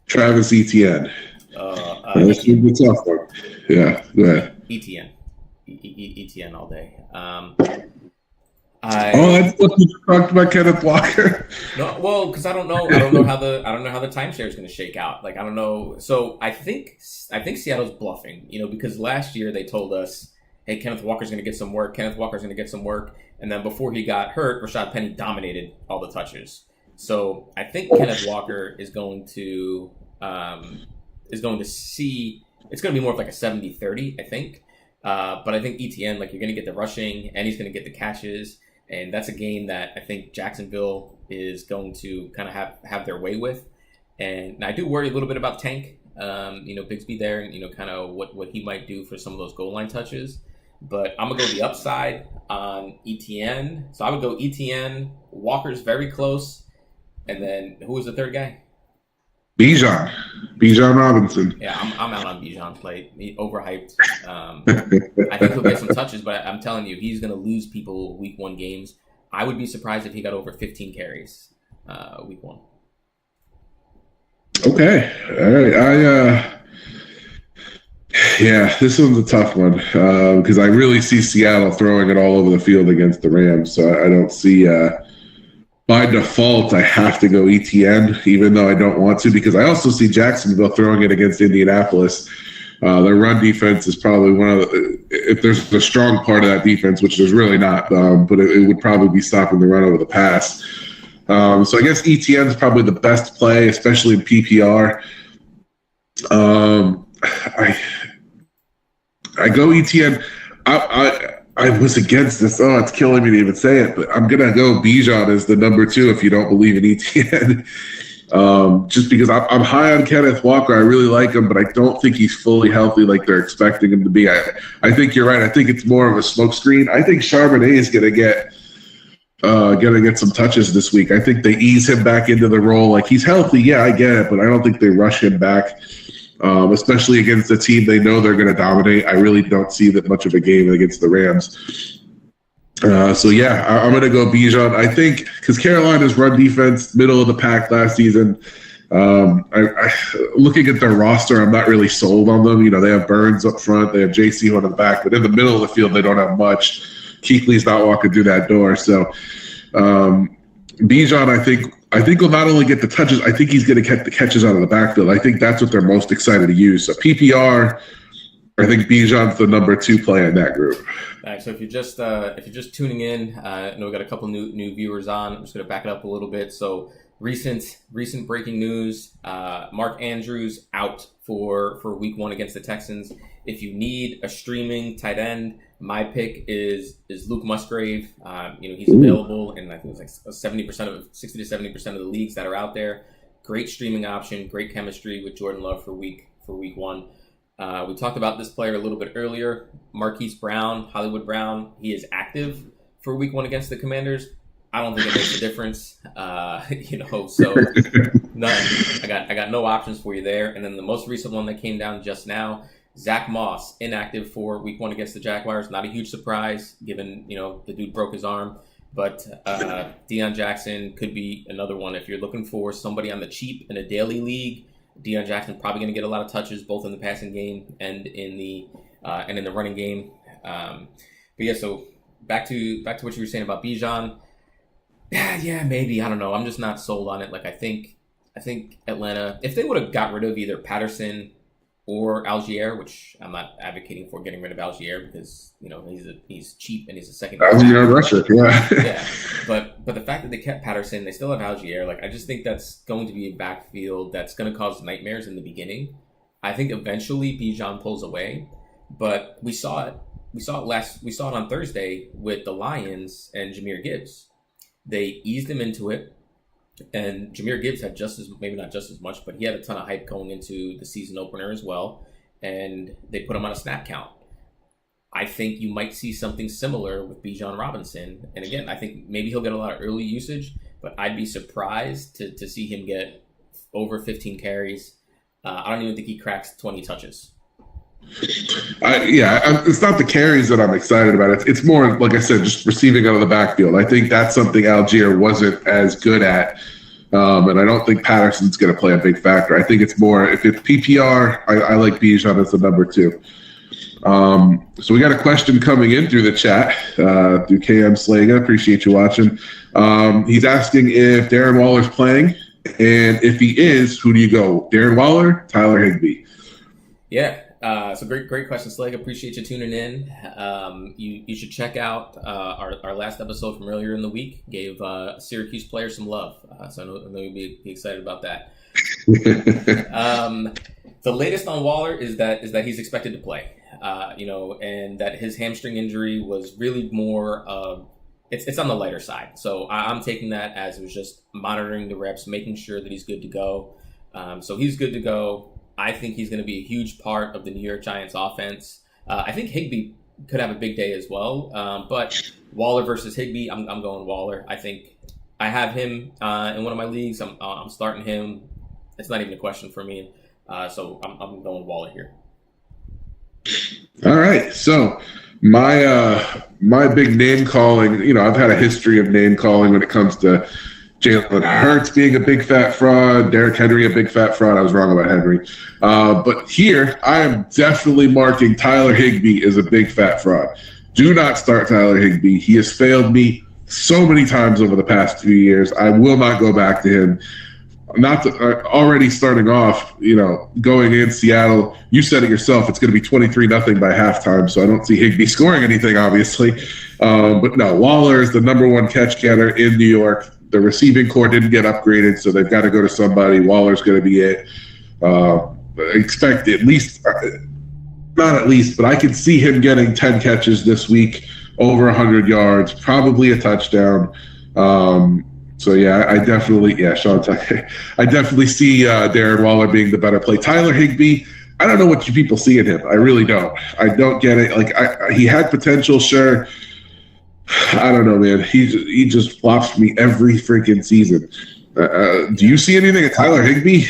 Travis Etienne. This is a tough one. Yeah, go ahead. Etienne all day. That's what you talked about, Kenneth Walker. No, well, because I don't know how the timeshare is going to shake out. Like I don't know. So I think Seattle's bluffing. Because last year they told us, hey, Kenneth Walker's going to get some work. And then before he got hurt, Rashad Penny dominated all the touches. So I think Kenneth Walker is going to see. It's going to be more of like a 70-30, I think. But I think Etienne, you're going to get the rushing and he's going to get the catches. And that's a game that I think Jacksonville is going to kind of have their way with. And I do worry a little bit about Tank, Bigsby there, and, kind of what he might do for some of those goal line touches. But I'm going to go the upside on Etienne. So I would go Etienne. Walker's very close. And then who was the third guy? Bijan Robinson. Yeah, I'm out on Bijan play. Overhyped. I think he'll get some touches, but I'm telling you, he's going to lose people week one games. I would be surprised if he got over 15 carries week one. Okay. All right. This one's a tough one because I really see Seattle throwing it all over the field against the Rams. So I don't see by default, I have to go Etienne, even though I don't want to, because I also see Jacksonville throwing it against Indianapolis. Their run defense is probably one of if there's a strong part of that defense, which there's really not, but it would probably be stopping the run over the pass. So I guess Etienne is probably the best play, especially in PPR. I go Etienne. I was against this. Oh, it's killing me to even say it, but I'm going to go Bijan as the number 2 if you don't believe in Etienne. Just because I'm high on Kenneth Walker. I really like him, but I don't think he's fully healthy like they're expecting him to be. I think you're right. I think it's more of a smokescreen. I think Charbonnet is going to get some touches this week. I think they ease him back into the role. Like, he's healthy. Yeah, I get it, but I don't think they rush him back. Especially against a team they know they're going to dominate. I really don't see that much of a game against the Rams. I'm going to go Bijan. I think because Carolina's run defense, middle of the pack last season, looking at their roster, I'm not really sold on them. They have Burns up front. They have JC on the back. But in the middle of the field, they don't have much. Kuechly's not walking through that door. So Bijan, I think will not only get the touches, I think he's going to get the catches out of the backfield. I think that's what they're most excited to use. So PPR, I think Bijan's the number 2 play in that group. All right, so if you're just tuning in, I know we got a couple new viewers on. I'm just going to back it up a little bit. So recent breaking news: Mark Andrews out for week 1 against the Texans. If you need a streaming tight end, my pick is Luke Musgrave. He's available, and I think it's like 60 to 70% of the leagues that are out there. Great streaming option, great chemistry with Jordan Love for week 1. We talked about this player a little bit earlier, Marquise Brown, Hollywood Brown. He is active for week 1 against the Commanders. I don't think it makes a difference, So none. I got no options for you there. And then the most recent one that came down just now Zach Moss, inactive for week 1 against the Jaguars. Not a huge surprise, given, the dude broke his arm. But Deion Jackson could be another one. If you're looking for somebody on the cheap in a daily league, Deion Jackson's probably going to get a lot of touches, both in the passing game and in the running game. But yeah, so back to what you were saying about Bijan. Yeah, maybe. I don't know. I'm just not sold on it. Like, I think Atlanta, if they would have got rid of either Patterson or Algier, which I'm not advocating for getting rid of Algier because he's cheap and he's a second. Algier rusher, yeah. Yeah, but the fact that they kept Patterson, they still have Algier. Like, I just think that's going to be a backfield that's going to cause nightmares in the beginning. I think eventually Bijan pulls away, but we saw it. We saw it on Thursday with the Lions and Jahmyr Gibbs. They eased him into it. And Jahmyr Gibbs had maybe not just as much, but he had a ton of hype going into the season opener as well. And they put him on a snap count. I think you might see something similar with Bijan Robinson. And again, I think maybe he'll get a lot of early usage, but I'd be surprised to see him get over 15 carries. I don't even think he cracks 20 touches. It's not the carries that I'm excited about. It's more, like I said, just receiving out of the backfield. I think that's something Algier wasn't as good at, and I don't think Patterson's going to play a big factor. I think it's more, if it's PPR, I like Bijan as the number 2. So we got a question coming in through the chat through KM Slaga. Appreciate you watching. He's asking if Darren Waller's playing, and if he is, who do you go? Darren Waller, Tyler Higbee? Yeah. So great question, Slag. Appreciate you tuning in. You should check out our last episode from earlier in the week. Gave Syracuse players some love, so I know you'll be excited about that. The latest on Waller is that he's expected to play, and that his hamstring injury was really more it's on the lighter side. So I'm taking that as it was just monitoring the reps, making sure that he's good to go. So he's good to go. I think he's going to be a huge part of the New York Giants offense. I think Higbee could have a big day as well. But Waller versus Higbee, I'm going Waller. I think I have him in one of my leagues. I'm starting him. It's not even a question for me. So I'm going Waller here. All right. So my big name calling, I've had a history of name calling when it comes to Jalen Hurts being a big fat fraud, Derrick Henry a big fat fraud. I was wrong about Henry. But here, I am definitely marking Tyler Higbee as a big fat fraud. Do not start Tyler Higbee. He has failed me so many times over the past few years. I will not go back to him. Already starting off, going in Seattle, you said it yourself, it's going to be 23-0 by halftime, so I don't see Higbee scoring anything, obviously. But no, Waller is the number 1 catch getter in New York. The receiving core didn't get upgraded, so they've got to go to somebody. Waller's going to be it. Expect at least, not at least, but I can see him getting 10 catches this week, over 100 yards, probably a touchdown. So yeah, Sean Tucker. I definitely see Darren Waller being the better play. Tyler Higbee, I don't know what you people see in him. I really don't. I don't get it. Like he had potential, sure. I don't know, man. He just flops for me every freaking season. Do you see anything at Tyler Higbee?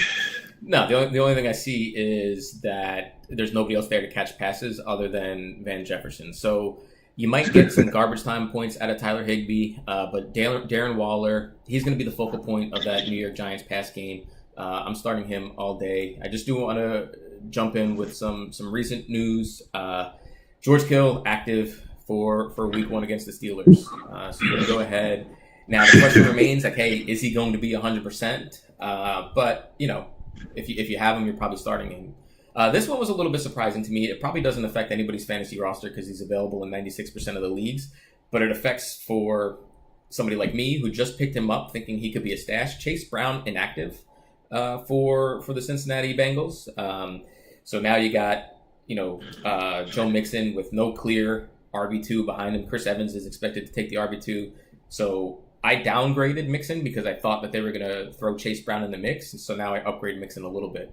No, the only thing I see is that there's nobody else there to catch passes other than Van Jefferson. So you might get some garbage time points out of Tyler Higbee, but Darren Waller, he's going to be the focal point of that New York Giants pass game. I'm starting him all day. I just do want to jump in with some recent news. George Kittle active for week 1 against the Steelers. So you're going to go ahead. Now, the question remains, like, hey, is he going to be 100%? But, if you have him, you're probably starting him. This one was a little bit surprising to me. It probably doesn't affect anybody's fantasy roster because he's available in 96% of the leagues, but it affects for somebody like me who just picked him up thinking he could be a stash. Chase Brown inactive for the Cincinnati Bengals. So now you got, Joe Mixon with no clear RB2 behind him. Chris Evans is expected to take the RB2. So I downgraded Mixon because I thought that they were going to throw Chase Brown in the mix. So now I upgrade Mixon a little bit.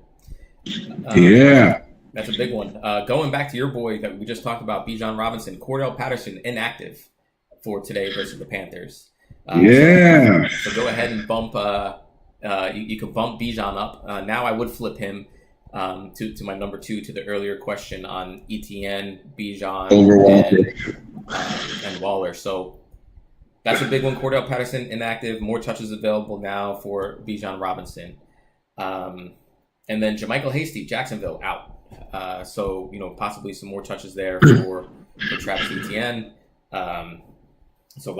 That's a big one. Going back to your boy that we just talked about, Bijan Robinson, Cordell Patterson inactive for today versus the Panthers. So go ahead and bump. You could bump Bijan up. Now I would flip him. To my number 2, to the earlier question on ETN, Bijan, Over Walker. And Waller. So that's a big one. Cordell Patterson inactive. More touches available now for Bijan Robinson. And then Jermichael Hasty, Jacksonville, out. So, possibly some more touches there for Travis Etienne. So a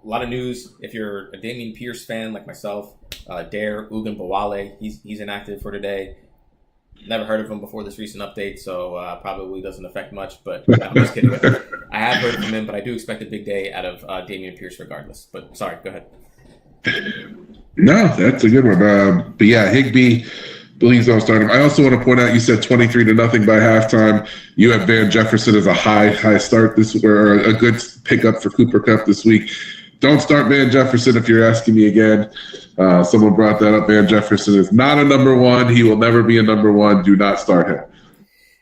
lot of news. If you're a Dameon Pierce fan like myself, Dare Ugunbowale, he's inactive for today. Never heard of him before this recent update, so probably doesn't affect much. But I'm just kidding. I have heard from him, but I do expect a big day out of Dameon Pierce regardless. But sorry, go ahead. No, that's a good one. But yeah, Higbee believes I'll start him. I also want to point out, you said 23-0 by halftime. You have Van Jefferson as a high start or a good pickup for Cooper Kupp this week. Don't start Van Jefferson if you're asking me again. Someone brought that up. Van Jefferson is not a number 1. He will never be a number 1. Do not start him.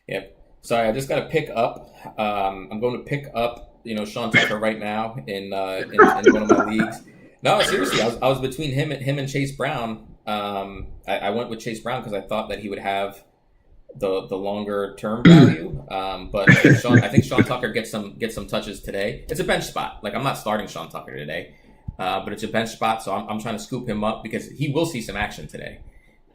Yep. Sorry, I just got to pick up. I'm going to pick up, Sean Tucker right now in one of my leagues. No, seriously, I was between him and Chase Brown. I went with Chase Brown because I thought that he would have the longer term value. But I think Sean Tucker gets some touches today. It's a bench spot. Like, I'm not starting Sean Tucker today, but it's a bench spot. So I'm trying to scoop him up because he will see some action today.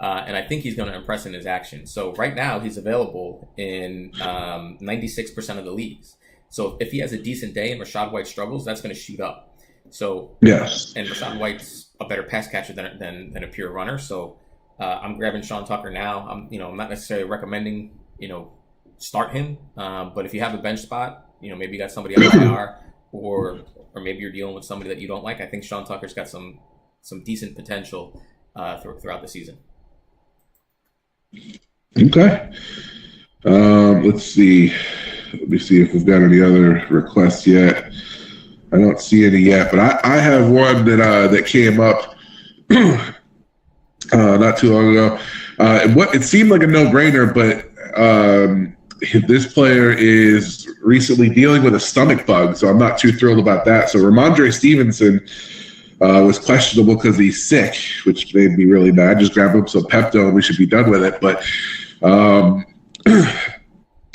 And I think he's going to impress in his action. So right now he's available in 96% of the leagues. So if he has a decent day and Rachaad White struggles, that's going to shoot up. So yes, and Rachaad White's a better pass catcher than a pure runner. So I'm grabbing Sean Tucker now. I'm not necessarily recommending start him, but if you have a bench spot, maybe you got somebody on IR, or maybe you're dealing with somebody that you don't like. I think Sean Tucker's got some decent potential throughout the season. Okay. Let's see. Let me see if we've got any other requests yet. I don't see any yet, but I have one that came up not too long ago. It seemed like a no-brainer, but this player is recently dealing with a stomach bug, so I'm not too thrilled about that. So Ramondre Stevenson was questionable because he's sick, which made me really mad. Just grab him some Pepto and we should be done with it. But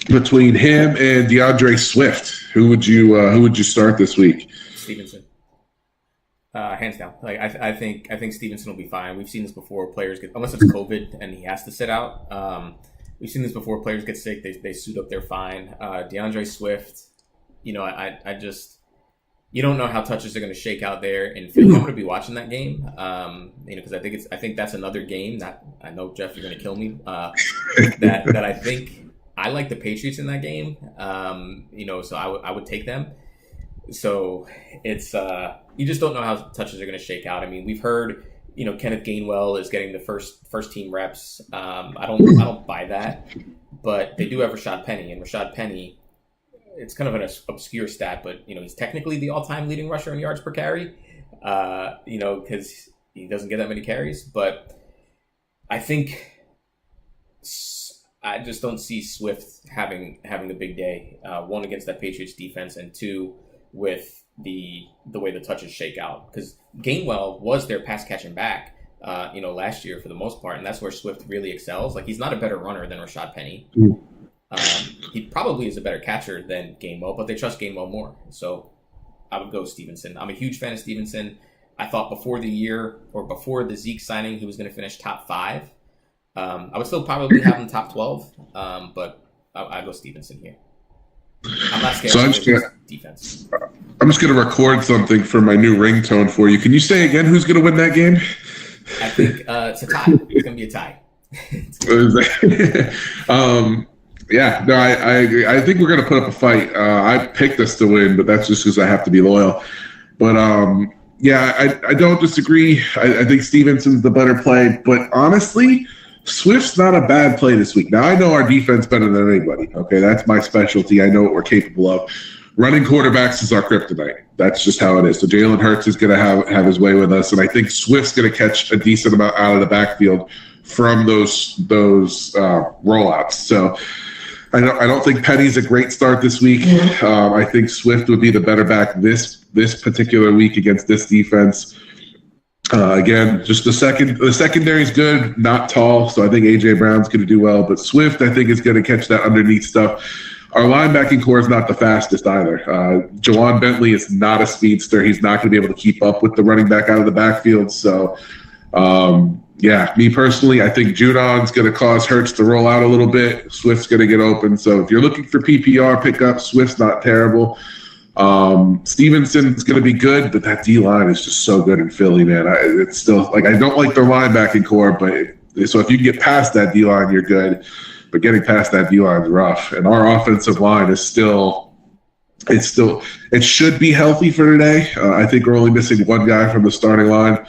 between him and DeAndre Swift, who would you start this week? Stevenson, hands down. Like I think Stevenson will be fine. We've seen this before. Players get, unless it's COVID and he has to sit out. We've seen this before. Players get sick. They suit up. They're fine. DeAndre Swift, I just, you don't know how touches are going to shake out there in Philly. I'm going to be watching that game. Because I think that's another game that I know, Jeff, you're going to kill me. That I think. I like the Patriots in that game, so I would take them. So it's you just don't know how touches are going to shake out. I mean, we've heard Kenneth Gainwell is getting the first team reps. I don't buy that, but they do have Rashad Penny, and Rashad Penny, it's kind of an obscure stat, but he's technically the all-time leading rusher in yards per carry, because he doesn't get that many carries. But I think. I just don't see Swift having a big day. One, against that Patriots defense, and two, with the way the touches shake out. Because Gainwell was their pass catching back, last year for the most part, and that's where Swift really excels. Like, he's not a better runner than Rashad Penny. He probably is a better catcher than Gainwell, but they trust Gainwell more. So I would go Stevenson. I'm a huge fan of Stevenson. I thought before the year, or before the Zeke signing, he was going to finish top 5. I would still probably have him top 12, but I go Stevenson here. I'm not scared of his defense. I'm just going to record something for my new ringtone for you. Can you say again who's going to win that game? I think it's a tie. It's going to be a tie. Yeah, no, I agree. I think we're going to put up a fight. I picked us to win, but that's just because I have to be loyal. But yeah, I don't disagree. I think Stevenson's the better play, but honestly, Swift's not a bad play this week. Now, I know our defense better than anybody. Okay, that's my specialty. I know what we're capable of. Running quarterbacks is our kryptonite. That's just how it is. So Jalen Hurts is going to have his way with us, and I think Swift's going to catch a decent amount out of the backfield from those rollouts. So I don't think Penny's a great start this week. I think Swift would be the better back this particular week against this defense. Again, just the secondary is good, not tall, so I think AJ Brown's going to do well. But Swift, I think, is going to catch that underneath stuff. Our linebacking core is not the fastest either. Jawan Bentley is not a speedster. He's not going to be able to keep up with the running back out of the backfield. So, me personally, I think Judon's going to cause Hurts to roll out a little bit. Swift's going to get open. So if you're looking for PPR pickup, Swift's not terrible. Stevenson's going to be good, but that D-line is just so good in Philly, man. It's still like, I don't like their linebacking core, but so if you can get past that D-line, you're good. But getting past that D-line is rough. And our offensive line is it should be healthy for today. I think we're only missing one guy from the starting line,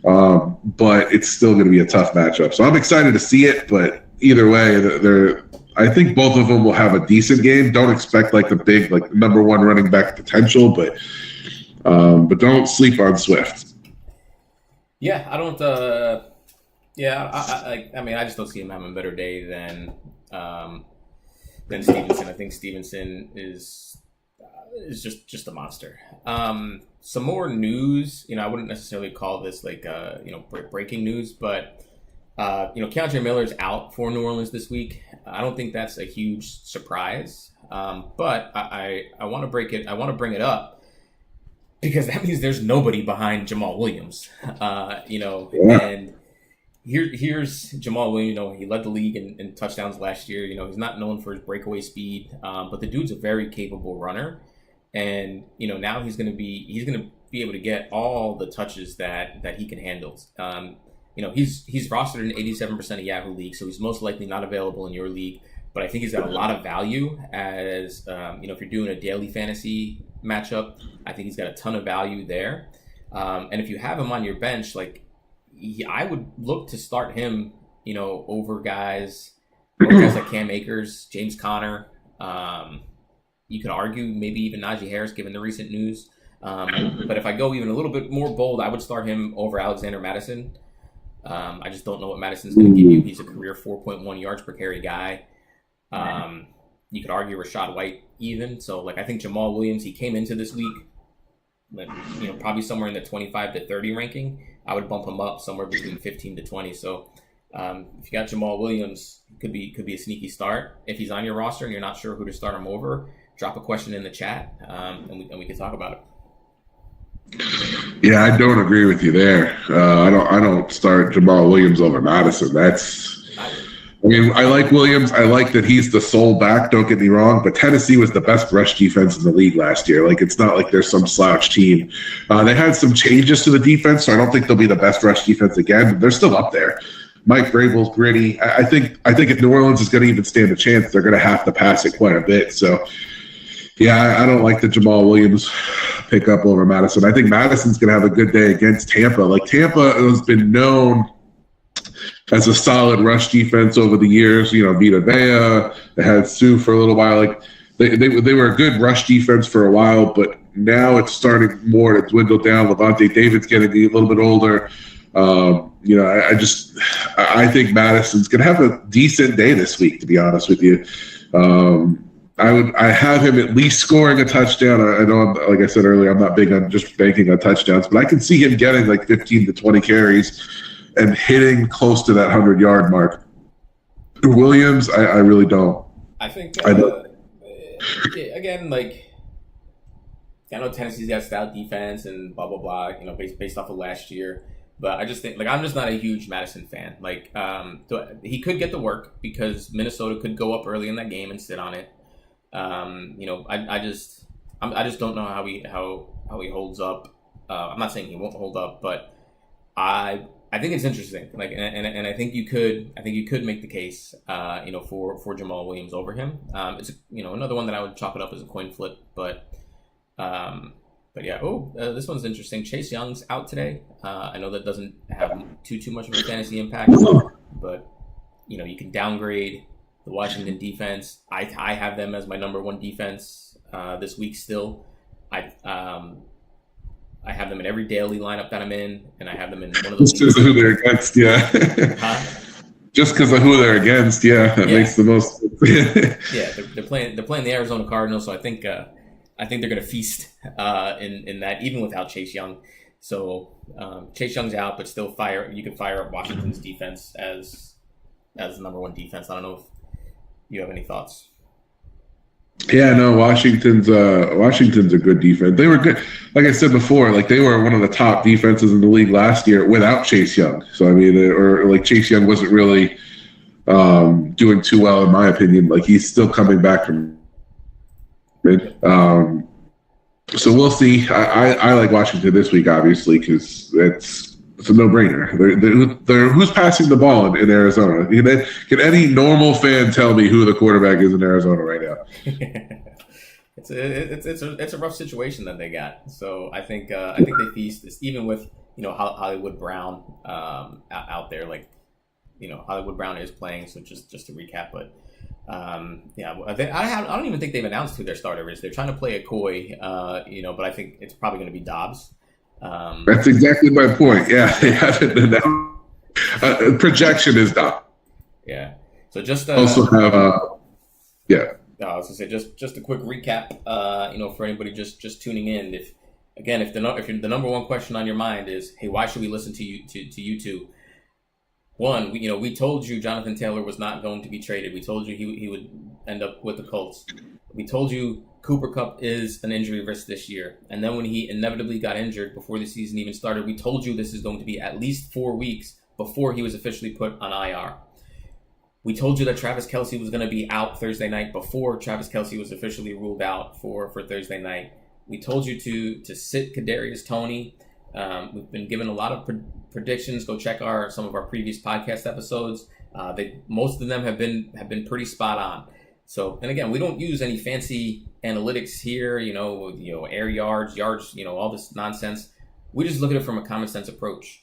but it's still going to be a tough matchup. So I'm excited to see it, but either way, I think both of them will have a decent game. Don't expect like the big, like number one running back potential, but don't sleep on Swift. Yeah, I don't. I mean, I just don't see him having a better day than Stevenson. I think Stevenson is just a monster. Some more news. I wouldn't necessarily call this like breaking news, but. Keandre Miller's out for New Orleans this week. I don't think that's a huge surprise, but I want to break it. I want to bring it up because that means there's nobody behind Jamal Williams. And here's Jamal Williams. He led the league in touchdowns last year. He's not known for his breakaway speed, but the dude's a very capable runner, and now he's gonna be able to get all the touches that he can handle. He's rostered in 87% of Yahoo leagues, so he's most likely not available in your league. But I think he's got a lot of value as, if you're doing a daily fantasy matchup, I think he's got a ton of value there. And if you have him on your bench, I would look to start him, over guys like Cam Akers, James Conner. You could argue maybe even Najee Harris, given the recent news. But if I go even a little bit more bold, I would start him over Alexander Madison. I just don't know what Madison's going to give you. He's a career 4.1 yards per carry guy. You could argue Rachaad White even. So, I think Jamal Williams, he came into this week, probably somewhere in the 25 to 30 ranking. I would bump him up somewhere between 15 to 20. So, if you got Jamal Williams, could be a sneaky start. If he's on your roster and you're not sure who to start him over, drop a question in the chat, and we can talk about it. Yeah, I don't agree with you there. I don't start Jamal Williams over Madison. I like Williams. I like that he's the sole back. Don't get me wrong, but Tennessee was the best rush defense in the league last year. It's not like there's some slouch team. They had some changes to the defense, so I don't think they'll be the best rush defense again. But they're still up there. Mike Vrabel's gritty. I think if New Orleans is going to even stand a chance, they're going to have to pass it quite a bit. So. Yeah, I don't like the Jamal Williams pickup over Madison. I think Madison's going to have a good day against Tampa. Tampa has been known as a solid rush defense over the years. Vita Vea, they had Sue for a little while. They were a good rush defense for a while, but now it's starting more to dwindle down. Levante David's getting a little bit older. I think Madison's going to have a decent day this week, to be honest with you. I have him at least scoring a touchdown. I know, like I said earlier, I'm not big on just banking on touchdowns, but I can see him getting 15 to 20 carries and hitting close to that 100-yard mark. Williams, I really don't. I think, again, I know Tennessee's got stout defense and blah, blah, blah, based off of last year. But I just think, I'm just not a huge Madison fan. He could get the work because Minnesota could go up early in that game and sit on it. I just don't know how he holds up. I'm not saying he won't hold up, but I think it's interesting. And I think you could make the case, for Jamal Williams over him. It's another one that I would chalk it up as a coin flip, but yeah. This one's interesting. Chase Young's out today. I know that doesn't have too much of a fantasy impact, but you can downgrade the Washington defense. I have them as my number one defense this week still. I have them in every daily lineup that I'm in, and I have them in one of those. Just because of who they're against, yeah. Just because of who they're against, yeah. That makes the most. Yeah, they're playing the Arizona Cardinals, so I think they're going to feast in that, even without Chase Young. So Chase Young's out, but still you can fire up Washington's defense as the number one defense. I don't know if you have any thoughts. Yeah, no, Washington's a good defense. They were good. Like I said before, like they were one of the top defenses in the league last year without Chase Young. So I mean, or like Chase Young wasn't really doing too well in my opinion. Like he's still coming back from. So we'll see. I like Washington this week, obviously, because it's a no-brainer. They're who's passing the ball in Arizona? Can any normal fan tell me who the quarterback is in Arizona right now? It's a rough situation that they got. So I think they feast this, even with Hollywood Brown out there. Like Hollywood Brown is playing. So just to recap, but. I don't even think they've announced who their starter is. They're trying to play a coy, but I think it's probably going to be Dobbs. That's exactly my point. Yeah, they haven't announced. Projection is Dobbs. Yeah. So just also have I was gonna say just a quick recap. For anybody just tuning in, if the number one question on your mind is, hey, why should we listen to you two? One, we told you Jonathan Taylor was not going to be traded. We told you he would end up with the Colts. We told you Cooper Kupp is an injury risk this year. And then when he inevitably got injured before the season even started, we told you this is going to be at least 4 weeks before he was officially put on IR. We told you that Travis Kelce was going to be out Thursday night before Travis Kelce was officially ruled out for Thursday night. We told you to sit Kadarius Toney. We've been given a lot of predictions. Go check some of our previous podcast episodes. Most of them have been pretty spot on. So, and again, we don't use any fancy analytics here. Air yards, all this nonsense. We just look at it from a common sense approach.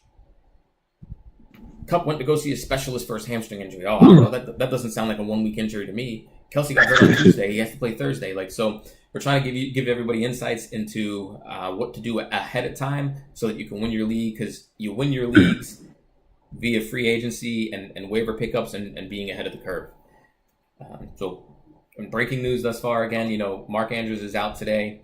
Kupp went to go see a specialist for his hamstring injury. Oh, I don't know. That doesn't sound like a 1 week injury to me. Kelce got hurt on Tuesday. He has to play Thursday. So we're trying to give everybody insights into what to do ahead of time so that you can win your league, because you win your leagues via free agency and waiver pickups and being ahead of the curve. So in breaking news thus far, again, Mark Andrews is out today.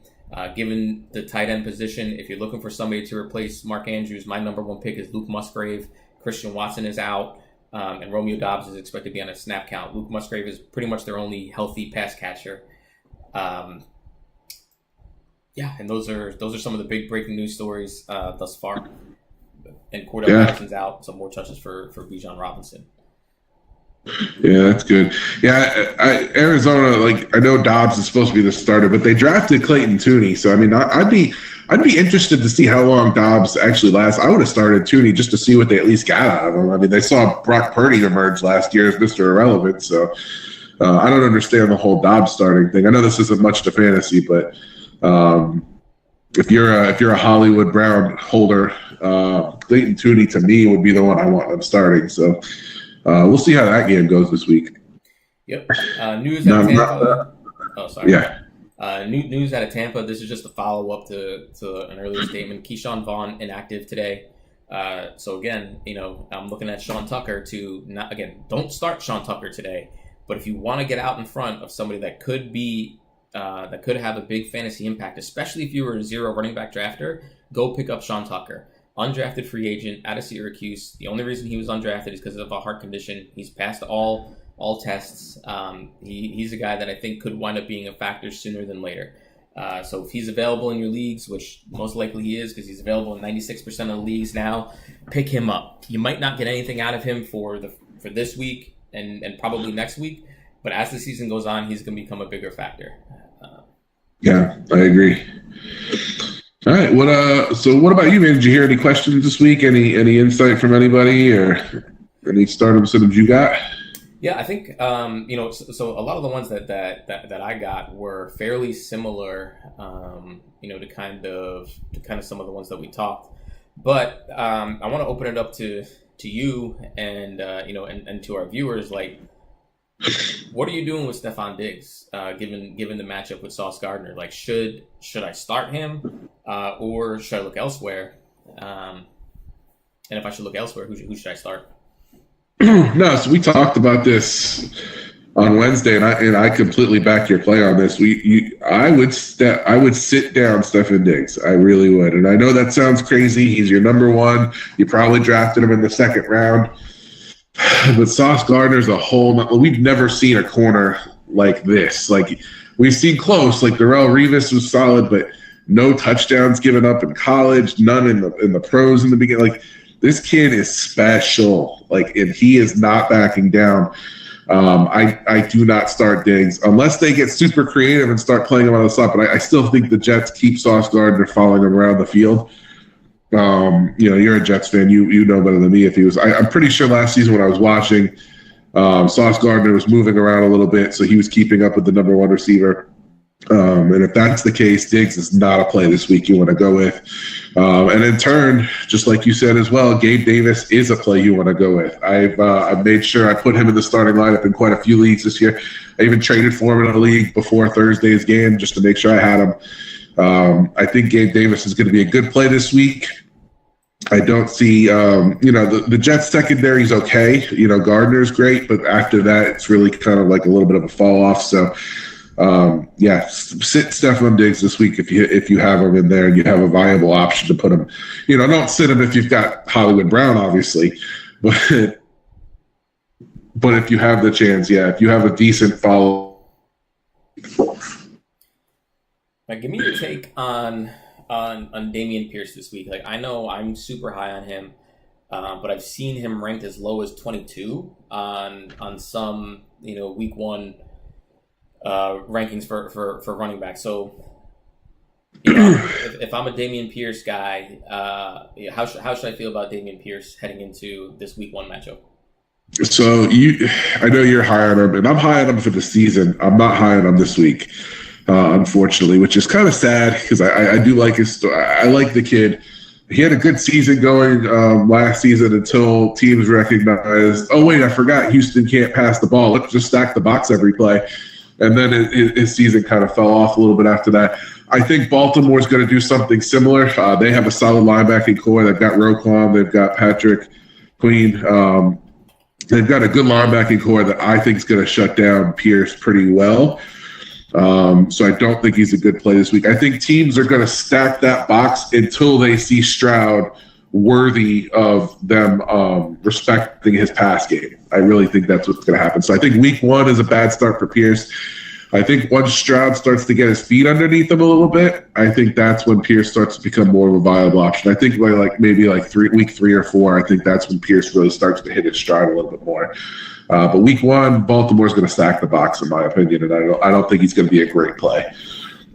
Given the tight end position, if you're looking for somebody to replace Mark Andrews, my number one pick is Luke Musgrave. Christian Watson is out. And Romeo Doubs is expected to be on a snap count. Luke Musgrave is pretty much their only healthy pass catcher. And those are some of the big breaking news stories thus far. And Cordell Patterson's out, so more touches for Bijan Robinson. Yeah, that's good. Yeah, Arizona, I know Dobbs is supposed to be the starter, but they drafted Clayton Tooney, so I mean, I'd be interested to see how long Dobbs actually lasts. I would have started Tooney just to see what they at least got out of him. I mean, they saw Brock Purdy emerge last year as Mr. Irrelevant, so I don't understand the whole Dobbs starting thing. I know this isn't much to fantasy, but if you're a Hollywood Brown holder, Clayton Tooney to me would be the one I want them starting. So we'll see how that game goes this week. Yep. News out of Tampa. Sorry. Yeah. News out of Tampa. This is just a follow up to an earlier statement. Keyshawn Vaughn inactive today. So again, I'm looking at Sean Tucker don't start Sean Tucker today. But if you want to get out in front of somebody that could have a big fantasy impact, especially if you were a zero running back drafter, go pick up Sean Tucker. Undrafted free agent out of Syracuse. The only reason he was undrafted is because of a heart condition. He's passed all tests. He's a guy that I think could wind up being a factor sooner than later. So if he's available in your leagues, which most likely he is because he's available in 96% of the leagues now, pick him up. You might not get anything out of him for this week and probably next week, but as the season goes on, he's going to become a bigger factor. Yeah, I agree. All right. So what about you, man? Did you hear any questions this week? Any insight from anybody or any stardom symptoms you got? Yeah, I think so a lot of the ones that I got were fairly similar, to kind of some of the ones that we talked. But I want to open it up to you and and to our viewers. What are you doing with Stephon Diggs, given the matchup with Sauce Gardner? Should I start him, or should I look elsewhere? And if I should look elsewhere, who should I start? No, so we talked about this on Wednesday, and I completely back your play on this. I would sit down Stefan Diggs. I really would. And I know that sounds crazy. He's your number one. You probably drafted him in the second round. But Sauce Gardner's a whole. We've never seen a corner like this. Like, we've seen close. Like, Darrelle Revis was solid, but no touchdowns given up in college. None in the pros in the beginning. Like, this kid is special. Like, and he is not backing down. I do not start Diggs unless they get super creative and start playing him on the slot. But I still think the Jets keep Sauce Gardner following him around the field. You're a Jets fan. You know better than me if he was. I'm pretty sure last season when I was watching, Sauce Gardner was moving around a little bit, so he was keeping up with the number one receiver. And if that's the case, Diggs is not a play this week you want to go with. And in turn, just like you said as well, Gabe Davis is a play you want to go with. I've made sure I put him in the starting lineup in quite a few leagues this year. I even traded for him in a league before Thursday's game just to make sure I had him. I think Gabe Davis is going to be a good play this week. I don't see, the Jets secondary is okay. Gardner's great, but after that, it's really kind of like a little bit of a fall off. So, sit Stefan Diggs this week if you have him in there and you have a viable option to put him. Don't sit him if you've got Hollywood Brown, obviously, but if you have the chance, if you have a decent follow. Now, give me your take on Dameon Pierce this week. Like, I know I'm super high on him, but I've seen him ranked as low as 22 on some week one rankings for running back. So if I'm a Dameon Pierce guy, how should I feel about Dameon Pierce heading into this week one matchup? So I know you're high on him, and I'm high on him for the season. I'm not high on him this week. Unfortunately, which is kind of sad because I do like his story. I like the kid. He had a good season going last season until teams recognized, oh, wait, I forgot Houston can't pass the ball. Let's just stack the box every play. And then his season kind of fell off a little bit after that. I think Baltimore's going to do something similar. They have a solid linebacking core. They've got Roquan. They've got Patrick Queen. They've got a good linebacking core that I think is going to shut down Pierce pretty well. So I don't think he's a good play this week. I think teams are going to stack that box until they see Stroud worthy of them respecting his pass game. I really think that's what's going to happen. So I think week one is a bad start for Pierce. I think once Stroud starts to get his feet underneath him a little bit, I think that's when Pierce starts to become more of a viable option. I think maybe week 3 or 4, I think that's when Pierce really starts to hit his stride a little bit more. But week one, Baltimore's going to stack the box, in my opinion, and I don't think he's going to be a great play.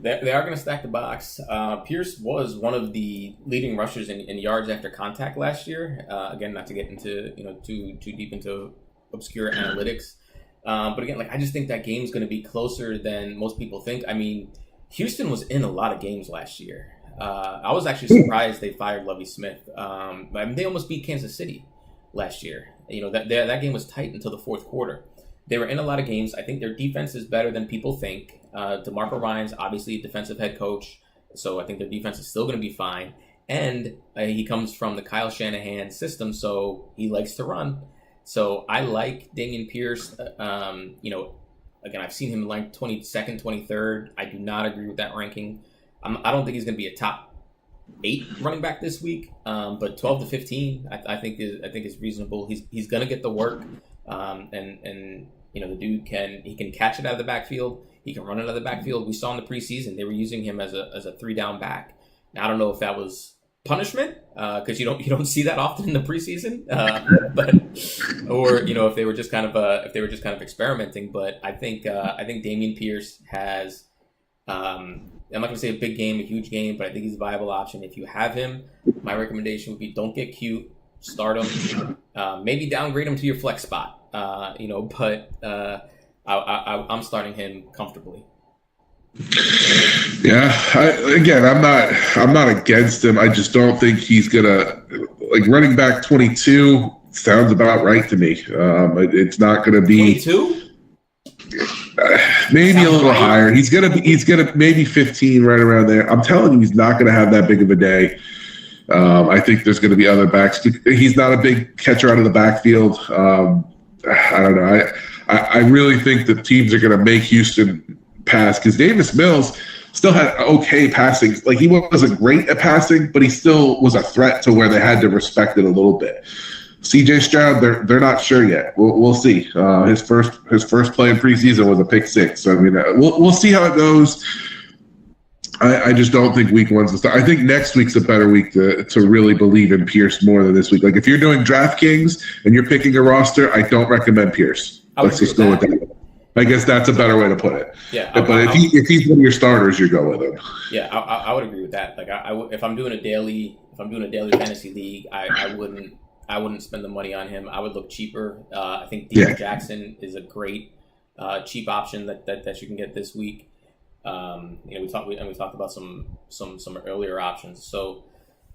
They are going to stack the box. Pierce was one of the leading rushers in yards after contact last year. Again, not to get into too deep into obscure analytics, but again, I just think that game's going to be closer than most people think. I mean, Houston was in a lot of games last year. I was actually surprised they fired Lovie Smith. They almost beat Kansas City last year. That game was tight until the fourth quarter. They were in a lot of games. I think their defense is better than people think. DeMarco Ryans, obviously a defensive head coach, so I think their defense is still going to be fine. And he comes from the Kyle Shanahan system, so he likes to run. So I like Dameon Pierce. Again, I've seen him ranked 22nd, 23rd. I do not agree with that ranking. I don't think he's going to be a top 8 running back this week, but 12 to 15, I think is reasonable. He's going to get the work, and the dude can catch it out of the backfield. He can run it out of the backfield. We saw in the preseason they were using him as a 3-down back. Now I don't know if that was punishment because you don't see that often in the preseason, or if they were just kind of experimenting. But I think Dameon Pierce has. I'm not going to say a big game, a huge game, but I think he's a viable option. If you have him, my recommendation would be don't get cute, start him, maybe downgrade him to your flex spot, but I'm starting him comfortably. Yeah, I'm not against him. I just don't think he's going to, running back 22 sounds about right to me. It's not going to be 22. Maybe a little higher. He's gonna maybe 15, right around there. I'm telling you, he's not gonna have that big of a day. I think there's gonna be other backs. He's not a big catcher out of the backfield. I don't know. I really think that teams are going to make Houston pass because Davis Mills still had okay passing. Like, he wasn't great at passing, but he still was a threat to where they had to respect it a little bit. CJ Stroud, they're not sure yet. We'll see. His first play in preseason was a pick six. So, I mean, we'll see how it goes. I just don't think week one's the start. I think next week's a better week to really believe in Pierce more than this week. Like, if you're doing DraftKings and you're picking a roster, I don't recommend Pierce. Let's just go with that. I guess that's a better way to put it. Yeah, but if he's one of your starters, you go with him. Yeah, I would agree with that. Like, if I'm doing a daily fantasy league, I wouldn't spend the money on him. I would look cheaper. I think Deion Jackson is a great cheap option that you can get this week. We talked about some earlier options. So,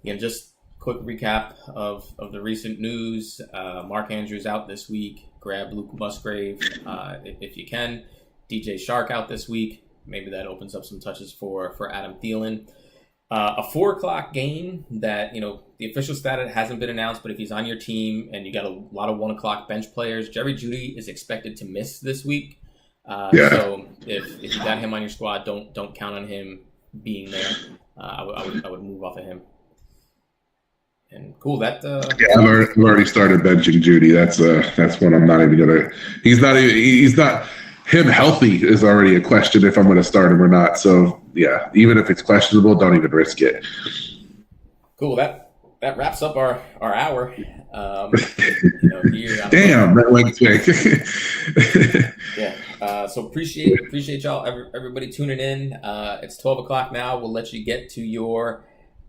just quick recap of the recent news. Mark Andrews out this week. Grab Luke Musgrave if you can. DJ Shark out this week. Maybe that opens up some touches for Adam Thielen. A 4:00 game that, the official status hasn't been announced, but if he's on your team and you got a lot of 1:00 bench players, Jerry Jeudy is expected to miss this week. So if you got him on your squad, don't count on him being there. I would move off of him. And cool, that I've already started benching Jeudy. That's one I'm not even gonna. He's not. Him healthy is already a question if I'm going to start him or not. So yeah, even if it's questionable, don't even risk it. Cool. That wraps up our hour. Damn, that went quick. Yeah. So appreciate y'all, everybody tuning in. It's 12:00 now. We'll let you get to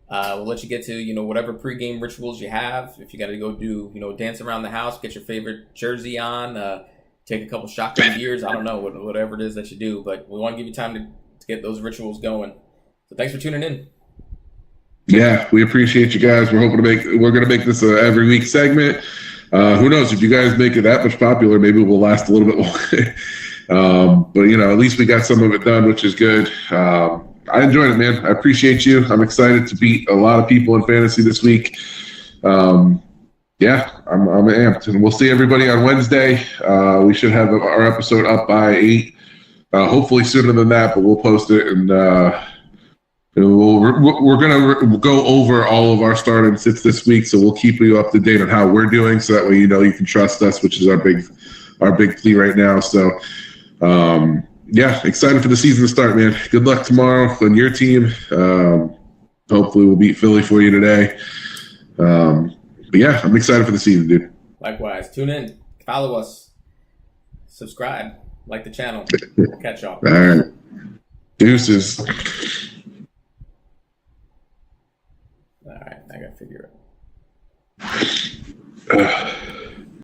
whatever pregame rituals you have. If you got to go do dance around the house, get your favorite jersey on. Take a couple shotgun beers. I don't know, whatever it is that you do, but we want to give you time to get those rituals going. So thanks for tuning in. Yeah, we appreciate you guys. We're going to make this a every week segment. Who knows, if you guys make it that much popular, maybe we'll last a little bit longer. But at least we got some of it done, which is good. I enjoyed it, man. I appreciate you. I'm excited to beat a lot of people in fantasy this week. Yeah, I'm amped, and we'll see everybody on Wednesday. We should have our episode up by 8, hopefully sooner than that, but we'll post it, and we're gonna go over all of our start and sits this week, so we'll keep you up to date on how we're doing, so that way you can trust us, which is our big plea right now. So, yeah, excited for the season to start, man. Good luck tomorrow on your team. Hopefully, we'll beat Philly for you today. But yeah, I'm excited for the season, dude. Likewise. Tune in. Follow us. Subscribe. Like the channel. We'll catch y'all. All right. Deuces. All right. I got to figure it out.